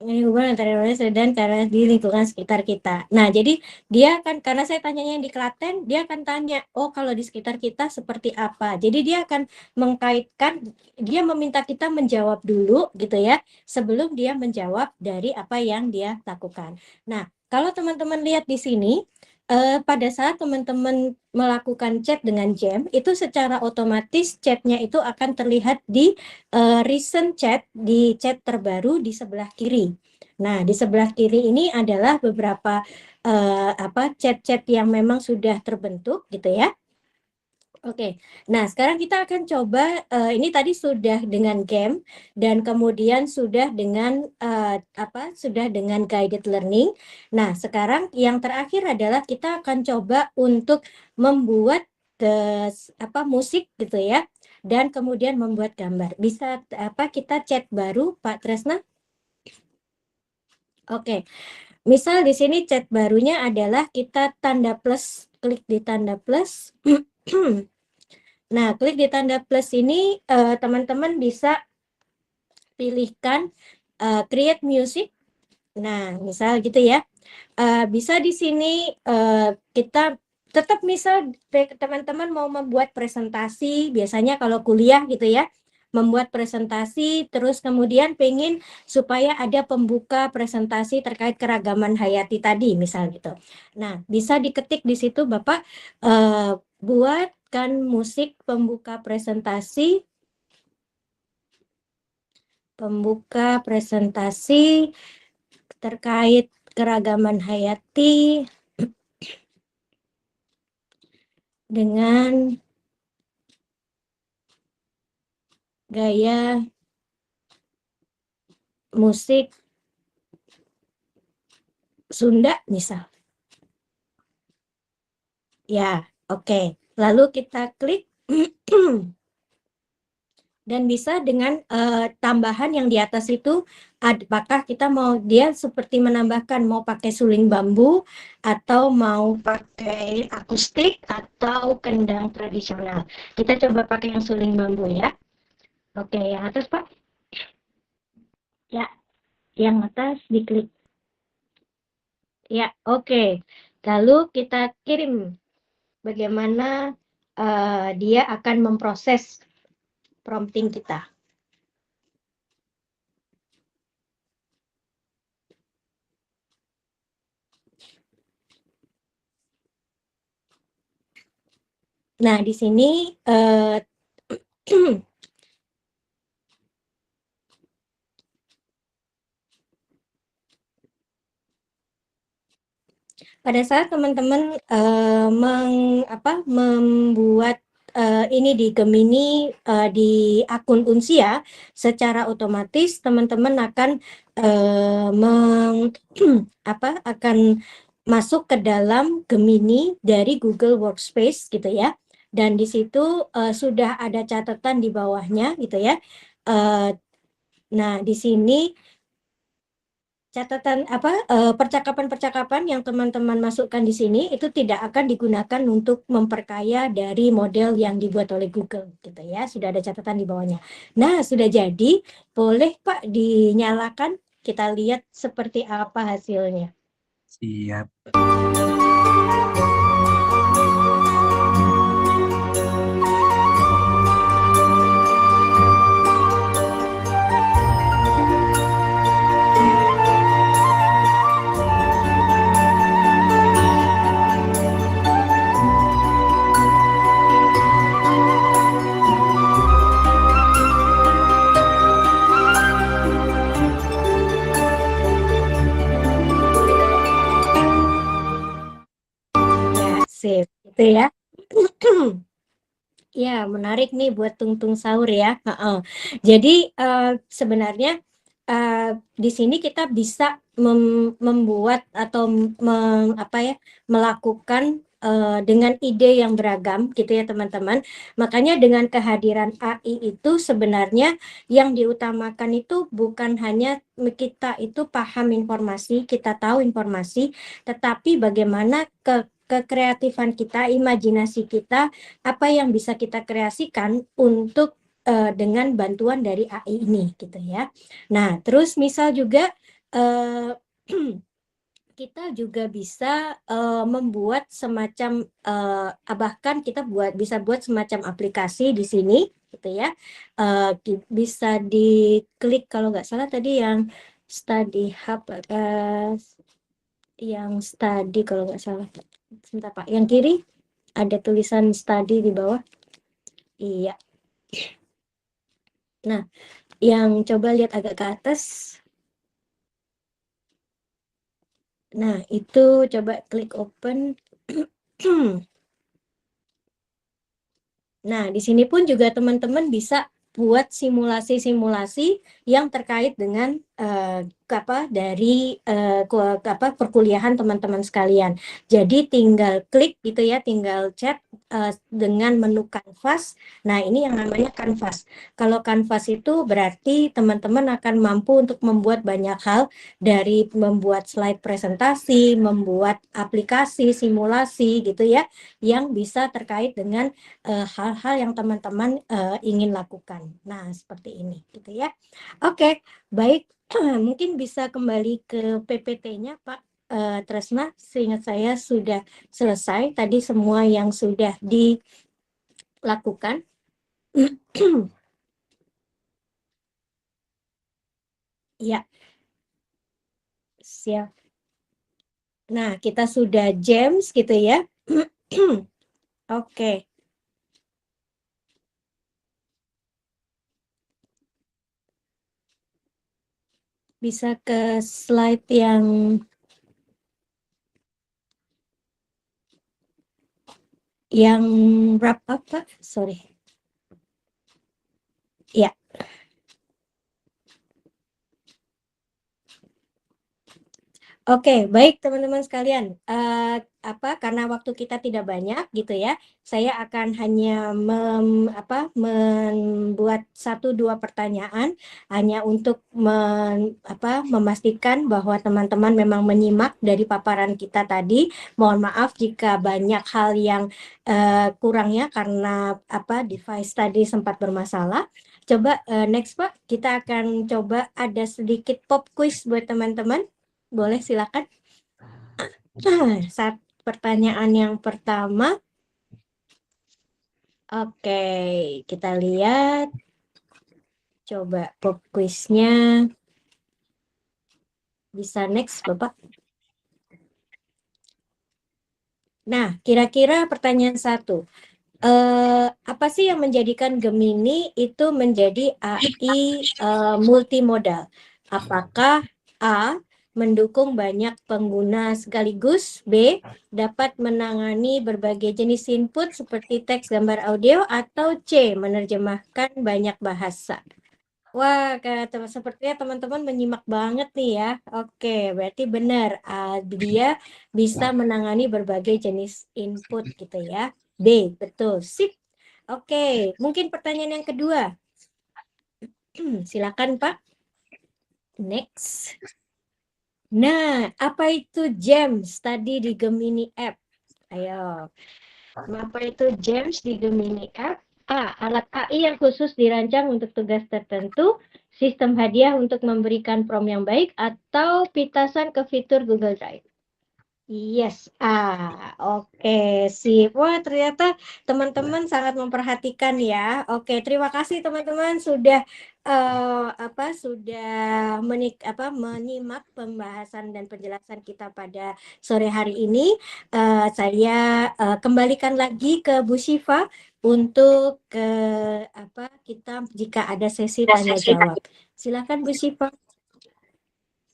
hubungan antara Indonesia dan karena di lingkungan sekitar kita. Nah, jadi dia kan, karena saya tanyanya yang di Klaten, dia akan tanya, oh kalau di sekitar kita seperti apa. Jadi dia akan mengkaitkan, dia meminta kita menjawab dulu gitu ya, sebelum dia menjawab dari apa yang dia lakukan. Nah, kalau teman-teman lihat di sini, pada saat teman-teman melakukan chat dengan Gem, itu secara otomatis chatnya itu akan terlihat di recent chat, di chat terbaru di sebelah kiri. Nah, di sebelah kiri ini adalah beberapa chat-chat yang memang sudah terbentuk gitu ya. Oke, nah sekarang kita akan coba, ini tadi sudah dengan Gem dan kemudian sudah dengan sudah dengan guided learning. Nah, sekarang yang terakhir adalah kita akan coba untuk membuat musik gitu ya, dan kemudian membuat gambar. Bisa kita chat baru, Pak Tresna? Oke, misal di sini chat barunya adalah kita tanda plus, klik di tanda plus. Nah, klik di tanda plus ini, teman-teman bisa pilihkan create music. Nah, misal gitu ya. Bisa di sini kita tetap, misal teman-teman mau membuat presentasi, biasanya kalau kuliah gitu ya, membuat presentasi, terus kemudian pengen supaya ada pembuka presentasi terkait keragaman hayati tadi, misal gitu. Nah, bisa diketik di situ Bapak, buatkan musik pembuka presentasi terkait keragaman hayati dengan gaya musik Sunda misal. Ya, oke. Lalu kita klik dan bisa dengan tambahan yang di atas itu, apakah kita mau dia seperti menambahkan mau pakai suling bambu atau mau pakai akustik atau kendang tradisional. Kita coba pakai yang suling bambu ya. Oke, yang atas Pak. Ya, yang atas diklik. Ya, oke. Lalu kita kirim bagaimana dia akan memproses prompting kita. Nah, di sini pada saat teman-teman membuat ini di Gemini di akun Unsia, secara otomatis teman-teman akan akan masuk ke dalam Gemini dari Google Workspace gitu ya, dan di situ sudah ada catatan di bawahnya gitu ya. Nah, di sini percakapan-percakapan yang teman-teman masukkan di sini itu tidak akan digunakan untuk memperkaya dari model yang dibuat oleh Google gitu ya. Sudah ada catatan di bawahnya. Nah, sudah jadi, boleh Pak dinyalakan, kita lihat seperti apa hasilnya. Siap. Ya, sip. Gitu ya. Ya, menarik nih buat tungtung sahur ya. Heeh. Jadi sebenarnya di sini kita bisa membuat atau melakukan dengan ide yang beragam gitu ya teman-teman. Makanya dengan kehadiran AI itu sebenarnya yang diutamakan itu bukan hanya kita itu paham informasi, kita tahu informasi, tetapi bagaimana kekreatifan kita, imajinasi kita, apa yang bisa kita kreasikan untuk dengan bantuan dari AI ini gitu ya. Nah, terus misal juga kita juga bisa membuat semacam bahkan kita bisa buat semacam aplikasi di sini gitu ya. Bisa diklik kalau nggak salah tadi yang study hub yang study kalau nggak salah. Sebentar Pak, yang kiri ada tulisan study di bawah. Iya. Nah, yang coba lihat agak ke atas. Nah, itu coba klik open. Nah, di sini pun juga teman-teman bisa buat simulasi-simulasi yang terkait dengan dari perkuliahan teman-teman sekalian. Jadi tinggal klik gitu ya, tinggal chat dengan menu Canvas. Nah, ini yang namanya Canvas. Kalau Canvas itu berarti teman-teman akan mampu untuk membuat banyak hal, dari membuat slide presentasi, membuat aplikasi, simulasi gitu ya, yang bisa terkait dengan hal-hal yang teman-teman ingin lakukan. Nah, seperti ini gitu ya. Oke, baik. Mungkin bisa kembali ke PPT-nya Pak Tresna. Seingat saya sudah selesai tadi semua yang sudah dilakukan. Ya, siap. Nah, kita sudah jams gitu ya. Oke. Bisa ke slide yang wrap up, Pak. Sorry. Ya. Oke, baik teman-teman sekalian. Karena waktu kita tidak banyak gitu ya, saya akan hanya membuat 1-2 pertanyaan hanya untuk memastikan bahwa teman-teman memang menyimak dari paparan kita tadi. Mohon maaf jika banyak hal yang kurangnya karena device tadi sempat bermasalah. Coba next Pak, kita akan coba ada sedikit pop quiz buat teman-teman. Boleh silakan. Pertanyaan yang pertama. Oke, kita lihat. Coba pop quiznya. Bisa next, Bapak. Nah, kira-kira pertanyaan 1. Apa sih yang menjadikan Gemini itu menjadi AI multimodal? Apakah A, mendukung banyak pengguna sekaligus, B, dapat menangani berbagai jenis input seperti teks, gambar, audio, atau C, menerjemahkan banyak bahasa? Wah, sepertinya teman-teman menyimak banget nih ya. Oke, berarti benar. Dia bisa menangani berbagai jenis input gitu ya. B, betul. Sip. Oke, mungkin pertanyaan yang kedua. Silakan Pak. Next. Nah, apa itu GEMS tadi di Gemini App? Ayo, apa itu GEMS di Gemini App? A. Alat AI yang khusus dirancang untuk tugas tertentu, sistem hadiah untuk memberikan prompt yang baik, atau pitasan ke fitur Google Drive. Yes, oke, sip. Wah, ternyata teman-teman sangat memperhatikan ya. Oke, terima kasih teman-teman sudah menyimak pembahasan dan penjelasan kita pada sore hari ini. Saya kembalikan lagi ke Bu Syifa untuk kita jika ada sesi tanya jawab. Silakan Bu Syifa.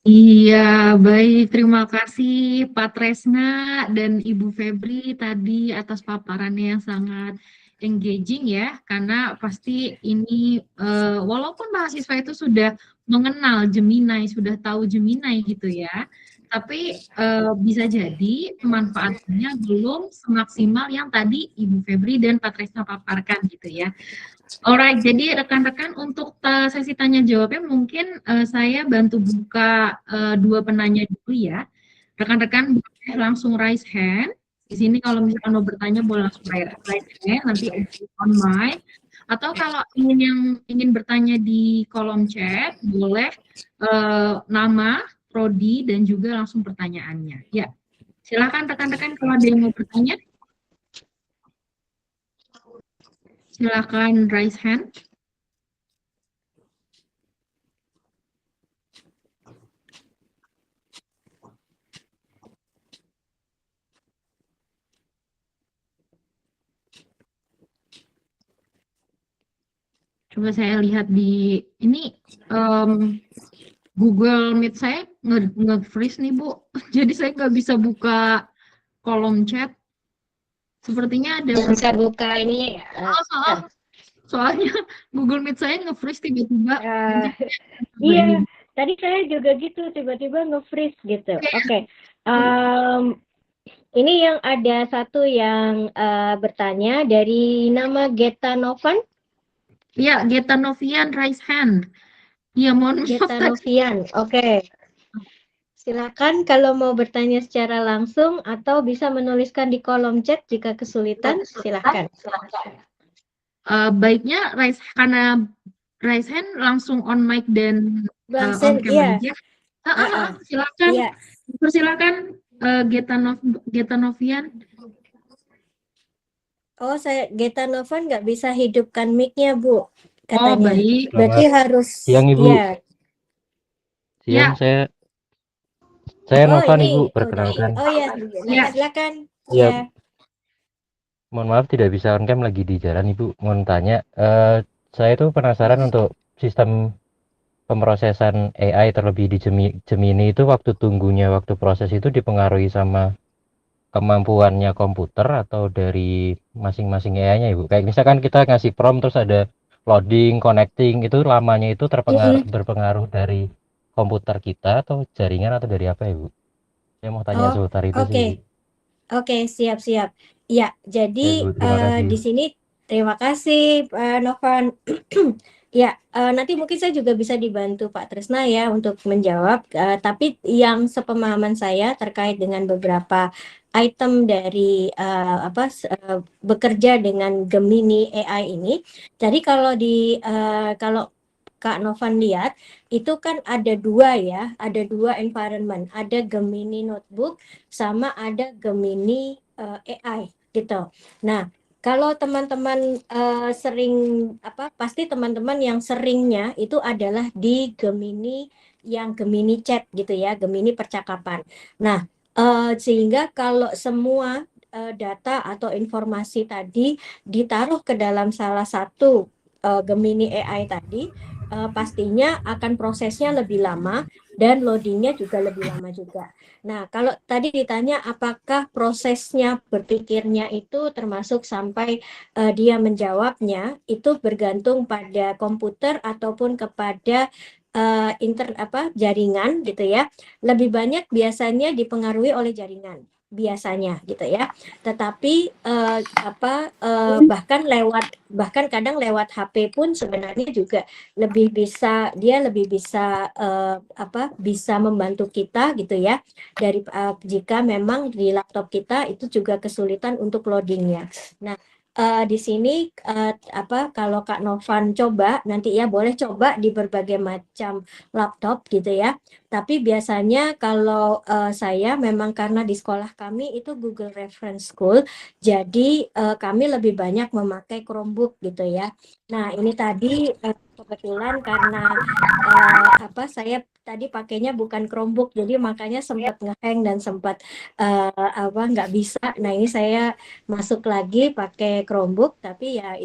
Iya, baik. Terima kasih Pak Tresna dan Ibu Febri tadi atas paparannya yang sangat engaging ya, karena pasti ini walaupun mahasiswa itu sudah mengenal Gemini, sudah tahu Gemini gitu ya, tapi bisa jadi manfaatnya belum semaksimal yang tadi Ibu Febri dan Pak Tresna paparkan gitu ya. Alright, jadi rekan-rekan untuk sesi tanya jawabnya mungkin saya bantu buka dua penanya dulu ya. Rekan-rekan boleh langsung raise hand. Di sini kalau misalkan mau bertanya boleh langsung raise hand, nanti on mic. Atau kalau ingin bertanya di kolom chat, boleh nama, prodi, dan juga langsung pertanyaannya. Ya, silakan rekan-rekan kalau ada yang mau bertanya. Silakan raise hand. Coba saya lihat di ini Google Meet saya nge-freeze nih Bu. Jadi saya nggak bisa buka kolom chat. Sepertinya ada. Bisa buka ini ya. Soalnya Google Meet saya nge-freeze tiba-tiba. Iya, tadi saya juga gitu tiba-tiba nge-freeze gitu. Oke. Ini yang ada satu yang bertanya dari nama Geta Novan. Iya, Geta Novian raise hand. Iya, mohon maaf. Geta Novian, oke. Silakan kalau mau bertanya secara langsung atau bisa menuliskan di kolom chat jika kesulitan, silakan. Baiknya karena raise hand langsung on mic dan on cam aja. Silakan. Iya. Persilakan Geta Novian. Oh, Geta Novan nggak bisa hidupkan mic-nya, Bu, katanya. Oh, baik. Berarti harus siang, Ibu. Ya. Siang, Ya. saya Novan, Ibu, perkenalkan. Oh ya, silakan. Ya. Mohon maaf tidak bisa on cam, lagi di jalan, Ibu. Mohon tanya, saya tuh penasaran untuk sistem pemrosesan AI terlebih di Gemini itu waktu proses itu dipengaruhi sama kemampuannya komputer atau dari masing-masing AI-nya, Ibu. Kayak misalkan kita ngasih prompt terus ada loading, connecting, itu lamanya itu berpengaruh dari komputer kita atau jaringan atau dari apa, Ibu? Saya mau tanya seputar itu sih. Oke, siap-siap. Ya, jadi Ya, Bu, di sini terima kasih Novan. Ya, nanti mungkin saya juga bisa dibantu Pak Tresna ya untuk menjawab. Tapi yang sepemahaman saya terkait dengan beberapa item dari bekerja dengan Gemini AI ini. Jadi kalau Kak Novan lihat itu kan ada dua environment, ada Gemini Notebook sama ada Gemini AI gitu. Nah, kalau teman-teman pasti teman-teman yang seringnya itu adalah di Gemini Chat gitu ya, Gemini percakapan. Nah, sehingga kalau semua data atau informasi tadi ditaruh ke dalam salah satu Gemini AI tadi, pastinya akan prosesnya lebih lama dan loadingnya juga lebih lama juga. Nah, kalau tadi ditanya apakah prosesnya berpikirnya itu termasuk sampai dia menjawabnya, itu bergantung pada komputer ataupun kepada jaringan gitu ya. Lebih banyak biasanya dipengaruhi oleh jaringan. biasanya gitu ya. Tetapi bahkan kadang lewat HP pun sebenarnya juga lebih bisa bisa membantu kita gitu ya, dari jika memang di laptop kita itu juga kesulitan untuk loadingnya. Nah, di sini kalau Kak Novan coba nanti ya, boleh coba di berbagai macam laptop gitu ya. Tapi biasanya kalau saya memang karena di sekolah kami itu Google Reference School, jadi kami lebih banyak memakai Chromebook gitu ya. Nah, ini tadi kebetulan karena saya tadi pakainya bukan Chromebook, jadi makanya sempat nge-hang dan sempat nggak bisa. Nah, ini saya masuk lagi pakai Chromebook, tapi ya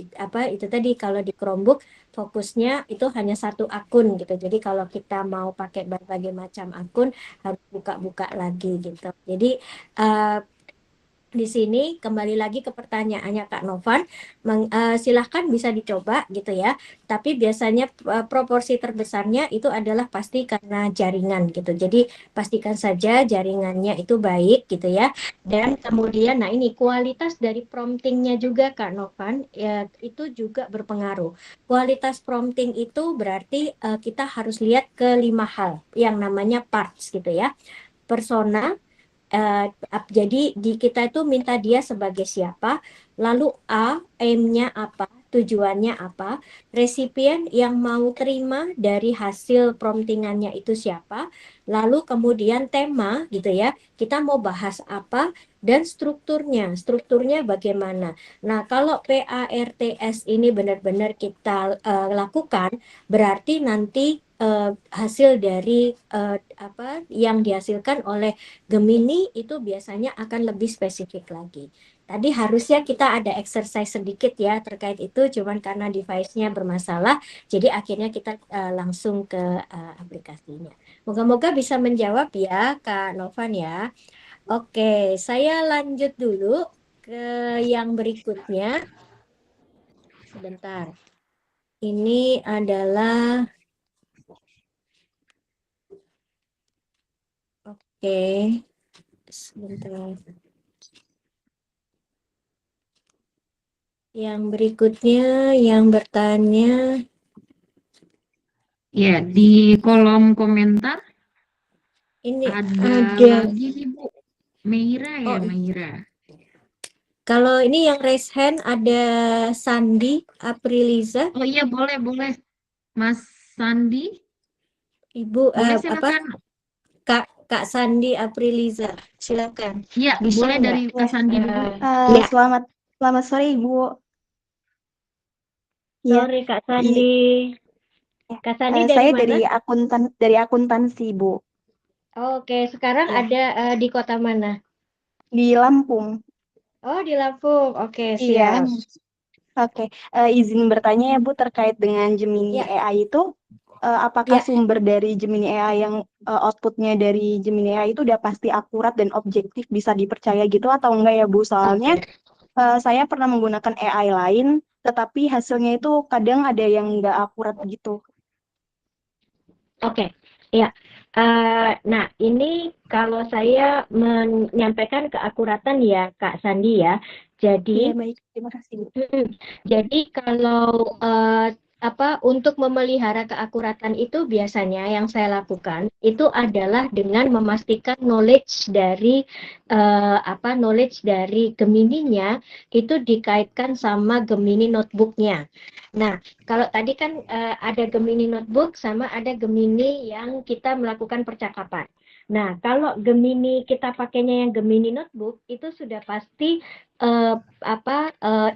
itu tadi, kalau di Chromebook fokusnya itu hanya satu akun gitu. Jadi kalau kita mau pakai berbagai macam akun harus buka-buka lagi gitu. Jadi di sini kembali lagi ke pertanyaannya Kak Novan, silahkan bisa dicoba gitu ya. Tapi biasanya proporsi terbesarnya itu adalah pasti karena jaringan gitu. Jadi pastikan saja jaringannya itu baik gitu ya. Dan kemudian, nah ini kualitas dari promptingnya juga Kak Novan, ya, itu juga berpengaruh. Kualitas prompting itu berarti kita harus lihat ke 5 hal yang namanya parts gitu ya. Persona. Jadi kita itu minta dia sebagai siapa, lalu aim-nya apa, tujuannya apa, resipien yang mau terima dari hasil promptingannya itu siapa, lalu kemudian tema gitu ya, kita mau bahas apa, dan strukturnya bagaimana. Nah, kalau PARTS ini benar-benar kita lakukan, berarti nanti hasil dari yang dihasilkan oleh Gemini itu biasanya akan lebih spesifik lagi. Tadi harusnya kita ada exercise sedikit ya terkait itu, cuman karena device-nya bermasalah, jadi akhirnya kita langsung ke aplikasinya. Moga-moga bisa menjawab ya Kak Novan ya. Oke, saya lanjut dulu ke yang berikutnya. Sebentar. Ini adalah sebentar. Yang berikutnya yang bertanya. Ya, di kolom komentar Ini ada lagi nih Bu, Meira ya, Meira. Kalau ini yang raise hand ada Sandi Apriliza. Oh iya, boleh Mas Sandi. Ibu boleh silakan. Kak Sandi Apriliza, silakan. Iya, boleh dari Kak Sandi dulu. Ya. Selamat sore Ibu. Sore Kak Sandi. Kak Sandi dari saya mana? dari akuntansi Bu. Oke, sekarang ada di kota mana? Di Lampung. Oh, di Lampung. Oke, siap. Oke, izin bertanya ya Bu terkait dengan Gemini AI itu, apakah sumber dari Gemini AI yang outputnya dari Gemini AI itu udah pasti akurat dan objektif bisa dipercaya gitu atau enggak ya Bu? Soalnya saya pernah menggunakan AI lain, tetapi hasilnya itu kadang ada yang nggak akurat gitu. Oke, ya. Nah, ini kalau saya menyampaikan keakuratan ya Kak Sandi ya. Jadi, baik, terima kasih. Jadi kalau untuk memelihara keakuratan itu biasanya yang saya lakukan itu adalah dengan memastikan knowledge dari Gemini-nya itu dikaitkan sama Gemini notebook-nya. Nah, kalau tadi kan ada Gemini notebook sama ada Gemini yang kita melakukan percakapan. Nah, kalau Gemini kita pakainya yang Gemini notebook itu sudah pasti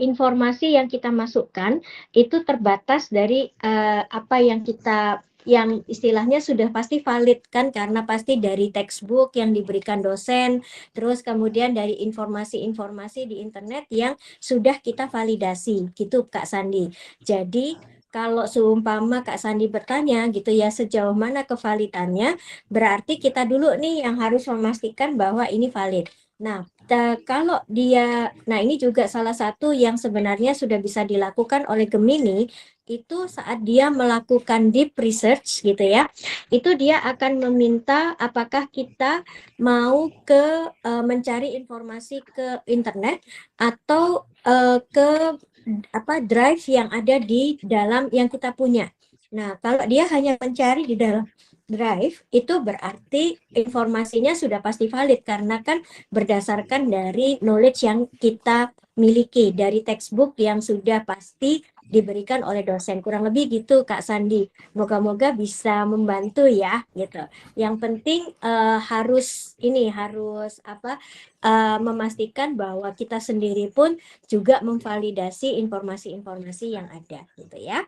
informasi yang kita masukkan itu terbatas dari apa yang istilahnya sudah pasti valid kan, karena pasti dari textbook yang diberikan dosen, terus kemudian dari informasi-informasi di internet yang sudah kita validasi gitu Kak Sandi. Jadi kalau seumpama Kak Sandi bertanya gitu ya sejauh mana kevalidannya, berarti kita dulu nih yang harus memastikan bahwa ini valid. Nah, kalau dia, nah ini juga salah satu yang sebenarnya sudah bisa dilakukan oleh Gemini, itu saat dia melakukan deep research gitu ya, itu dia akan meminta apakah kita mau mencari informasi ke internet atau ke drive yang ada di dalam yang kita punya. Nah, kalau dia hanya mencari di dalam drive, itu berarti informasinya sudah pasti valid karena kan berdasarkan dari knowledge yang kita miliki dari textbook yang sudah pasti diberikan oleh dosen. Kurang lebih gitu Kak Sandi. Moga-moga bisa membantu ya gitu. Yang penting harus memastikan bahwa kita sendiri pun juga memvalidasi informasi-informasi yang ada gitu ya.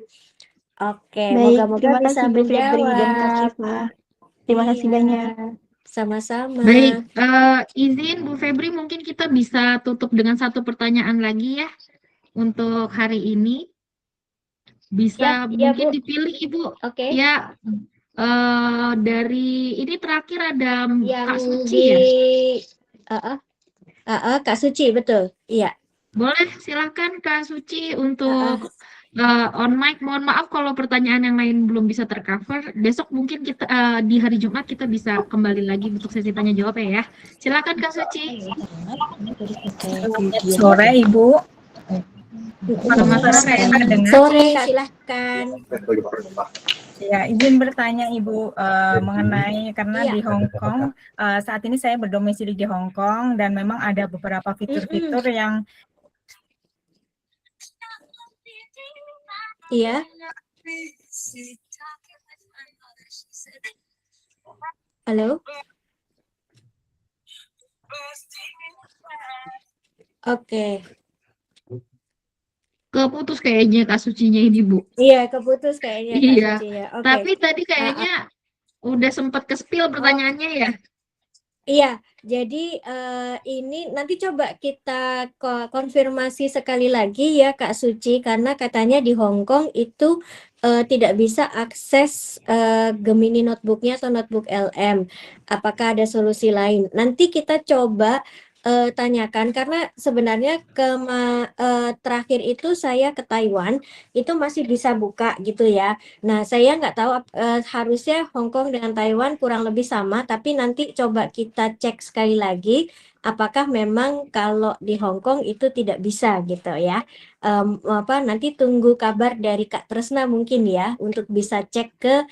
Oke, Baik, moga-moga terima bisa kasih Bu Febri dan Kak menjawab. Syifa. Terima kasih Iya, banyak. sama-sama. Baik, izin Bu Febri, mungkin kita bisa tutup dengan satu pertanyaan lagi ya untuk hari ini. Bisa Ya, mungkin Bu. dipilih Ibu. Oke. Ya, dari ini terakhir ada Yang Kak Suci di ya. Kak Suci, betul. Iya. Boleh, silakan Kak Suci untuk on mic. Mohon maaf kalau pertanyaan yang lain belum bisa tercover. Besok mungkin kita di hari Jumat kita bisa kembali lagi untuk sesi tanya jawab ya. Silakan Kak Suci. Sore Ibu. Selamat sore. Sore, silahkan. Ya, izin bertanya Ibu mengenai karena Iya. di Hong Kong saat ini saya berdomisili di Hong Kong dan memang ada beberapa fitur-fitur yang Iya. Halo. Oke. Keputus kayaknya Kak Sucinya ini, Bu. Iya, keputus kayaknya Kak Iya. Suci ya. Oke. Tapi tadi kayaknya udah sempat ke-spill pertanyaannya ya. Iya, jadi ini nanti coba kita konfirmasi sekali lagi ya Kak Suci, karena katanya di Hong Kong itu tidak bisa akses Gemini notebooknya atau notebook LM. Apakah ada solusi lain? Nanti kita coba tanyakan, karena sebenarnya terakhir itu saya ke Taiwan, itu masih bisa buka gitu ya. Nah, saya nggak tahu harusnya Hong Kong dengan Taiwan kurang lebih sama, tapi nanti coba kita cek sekali lagi apakah memang kalau di Hong Kong itu tidak bisa gitu ya. Nanti tunggu kabar dari Kak Tresna mungkin ya untuk bisa cek ke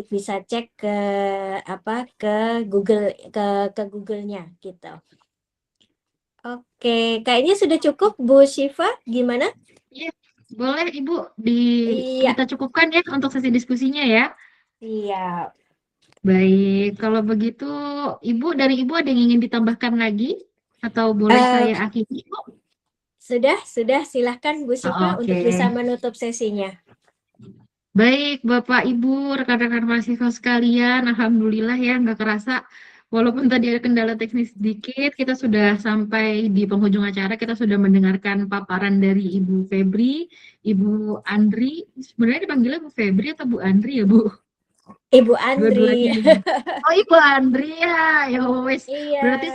bisa cek ke Google ke Google-nya gitu. Oke, kayaknya sudah cukup Bu Syifa, gimana? Iya, boleh Ibu Iya. kita cukupkan ya untuk sesi diskusinya ya. Iya. Baik, kalau begitu dari Ibu ada yang ingin ditambahkan lagi atau boleh saya akhiri, Bu? Sudah, silahkan Bu Syifa untuk bisa menutup sesinya. Baik, Bapak, Ibu, rekan-rekan mahasiswa sekalian, alhamdulillah ya, nggak kerasa. Walaupun tadi ada kendala teknis sedikit, kita sudah sampai di penghujung acara, kita sudah mendengarkan paparan dari Ibu Febri, Ibu Andri. Sebenarnya dipanggilnya Bu Febri atau Bu Andri ya, Bu? Ibu Andri. Oh, Ibu Andri ya, ya wes. Iya. Berarti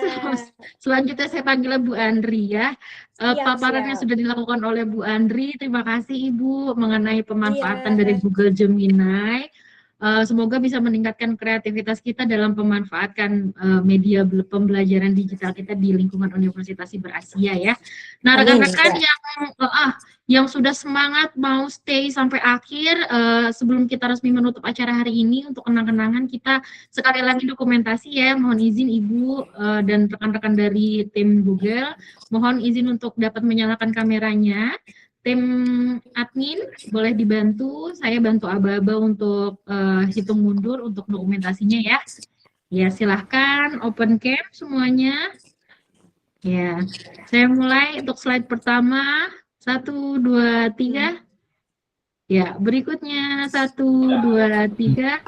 selanjutnya saya panggilnya Bu Andri ya. Paparan yang sudah dilakukan oleh Bu Andri, terima kasih Ibu mengenai pemanfaatan dari Google Gemini. Semoga bisa meningkatkan kreativitas kita dalam pemanfaatkan media pembelajaran digital kita di lingkungan Universitas Siber Asia ya. Nah, rekan-rekan yang sudah semangat mau stay sampai akhir, sebelum kita resmi menutup acara hari ini, untuk kenang-kenangan kita sekali lagi dokumentasi ya. Mohon izin Ibu dan rekan-rekan dari tim Google, mohon izin untuk dapat menyalakan kameranya. Tim admin boleh dibantu, saya bantu aba-aba untuk hitung mundur untuk dokumentasinya ya. Ya, silahkan open cam semuanya. Ya, saya mulai untuk slide pertama. 1, 2, 3. Ya, berikutnya 1, 2, 3.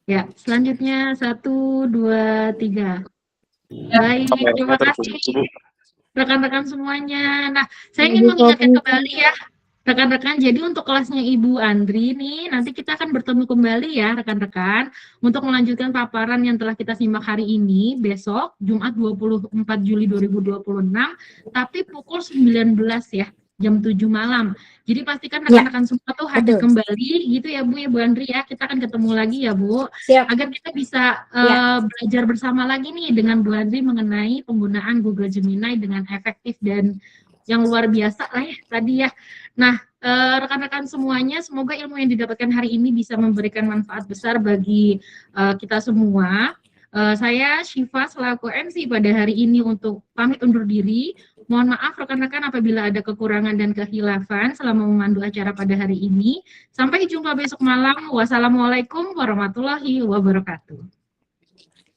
Ya, selanjutnya 1, 2, 3. Baik, terima kasih rekan-rekan semuanya. Nah, saya ingin mengingatkan kembali ya, Rekan-rekan, jadi untuk kelasnya Ibu Andri nih, nanti kita akan bertemu kembali ya rekan-rekan, untuk melanjutkan paparan yang telah kita simak hari ini, besok, Jumat 24 Juli 2026, tapi pukul 19 ya, jam 7 malam. Jadi pastikan rekan-rekan semua tuh hadir kembali, gitu ya Bu Andri ya, kita akan ketemu lagi ya Bu, agar kita bisa belajar bersama lagi nih dengan Bu Andri mengenai penggunaan Google Gemini dengan efektif dan yang luar biasa lah ya tadi ya. Nah, rekan-rekan semuanya, semoga ilmu yang didapatkan hari ini bisa memberikan manfaat besar bagi kita semua. Saya Syifa selaku MC pada hari ini untuk pamit undur diri. Mohon maaf rekan-rekan apabila ada kekurangan dan kehilafan selama memandu acara pada hari ini. Sampai jumpa besok malam. Wassalamualaikum warahmatullahi wabarakatuh.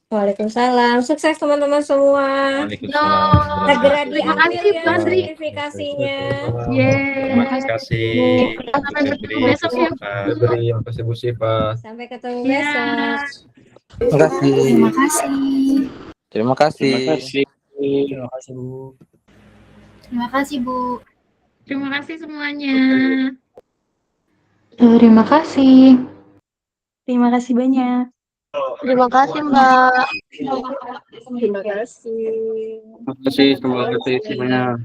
Waalaikumsalam. Sukses teman-teman semua. Waalaikumsalam. Segera Terima diambil kasih, ya Bu Andri. sertifikasinya. Terima kasih. Sampai bertemu besok ya. Terima kasih Bu Syifa. Sampai ketemu Ya. besok. Terima kasih. Terima kasih. Terima kasih. Terima kasih Bu. Terima kasih, Bu. Terima kasih semuanya. Terima kasih. Terima kasih banyak. Terima kasih, Mbak. Terima kasih. Terima kasih semuanya.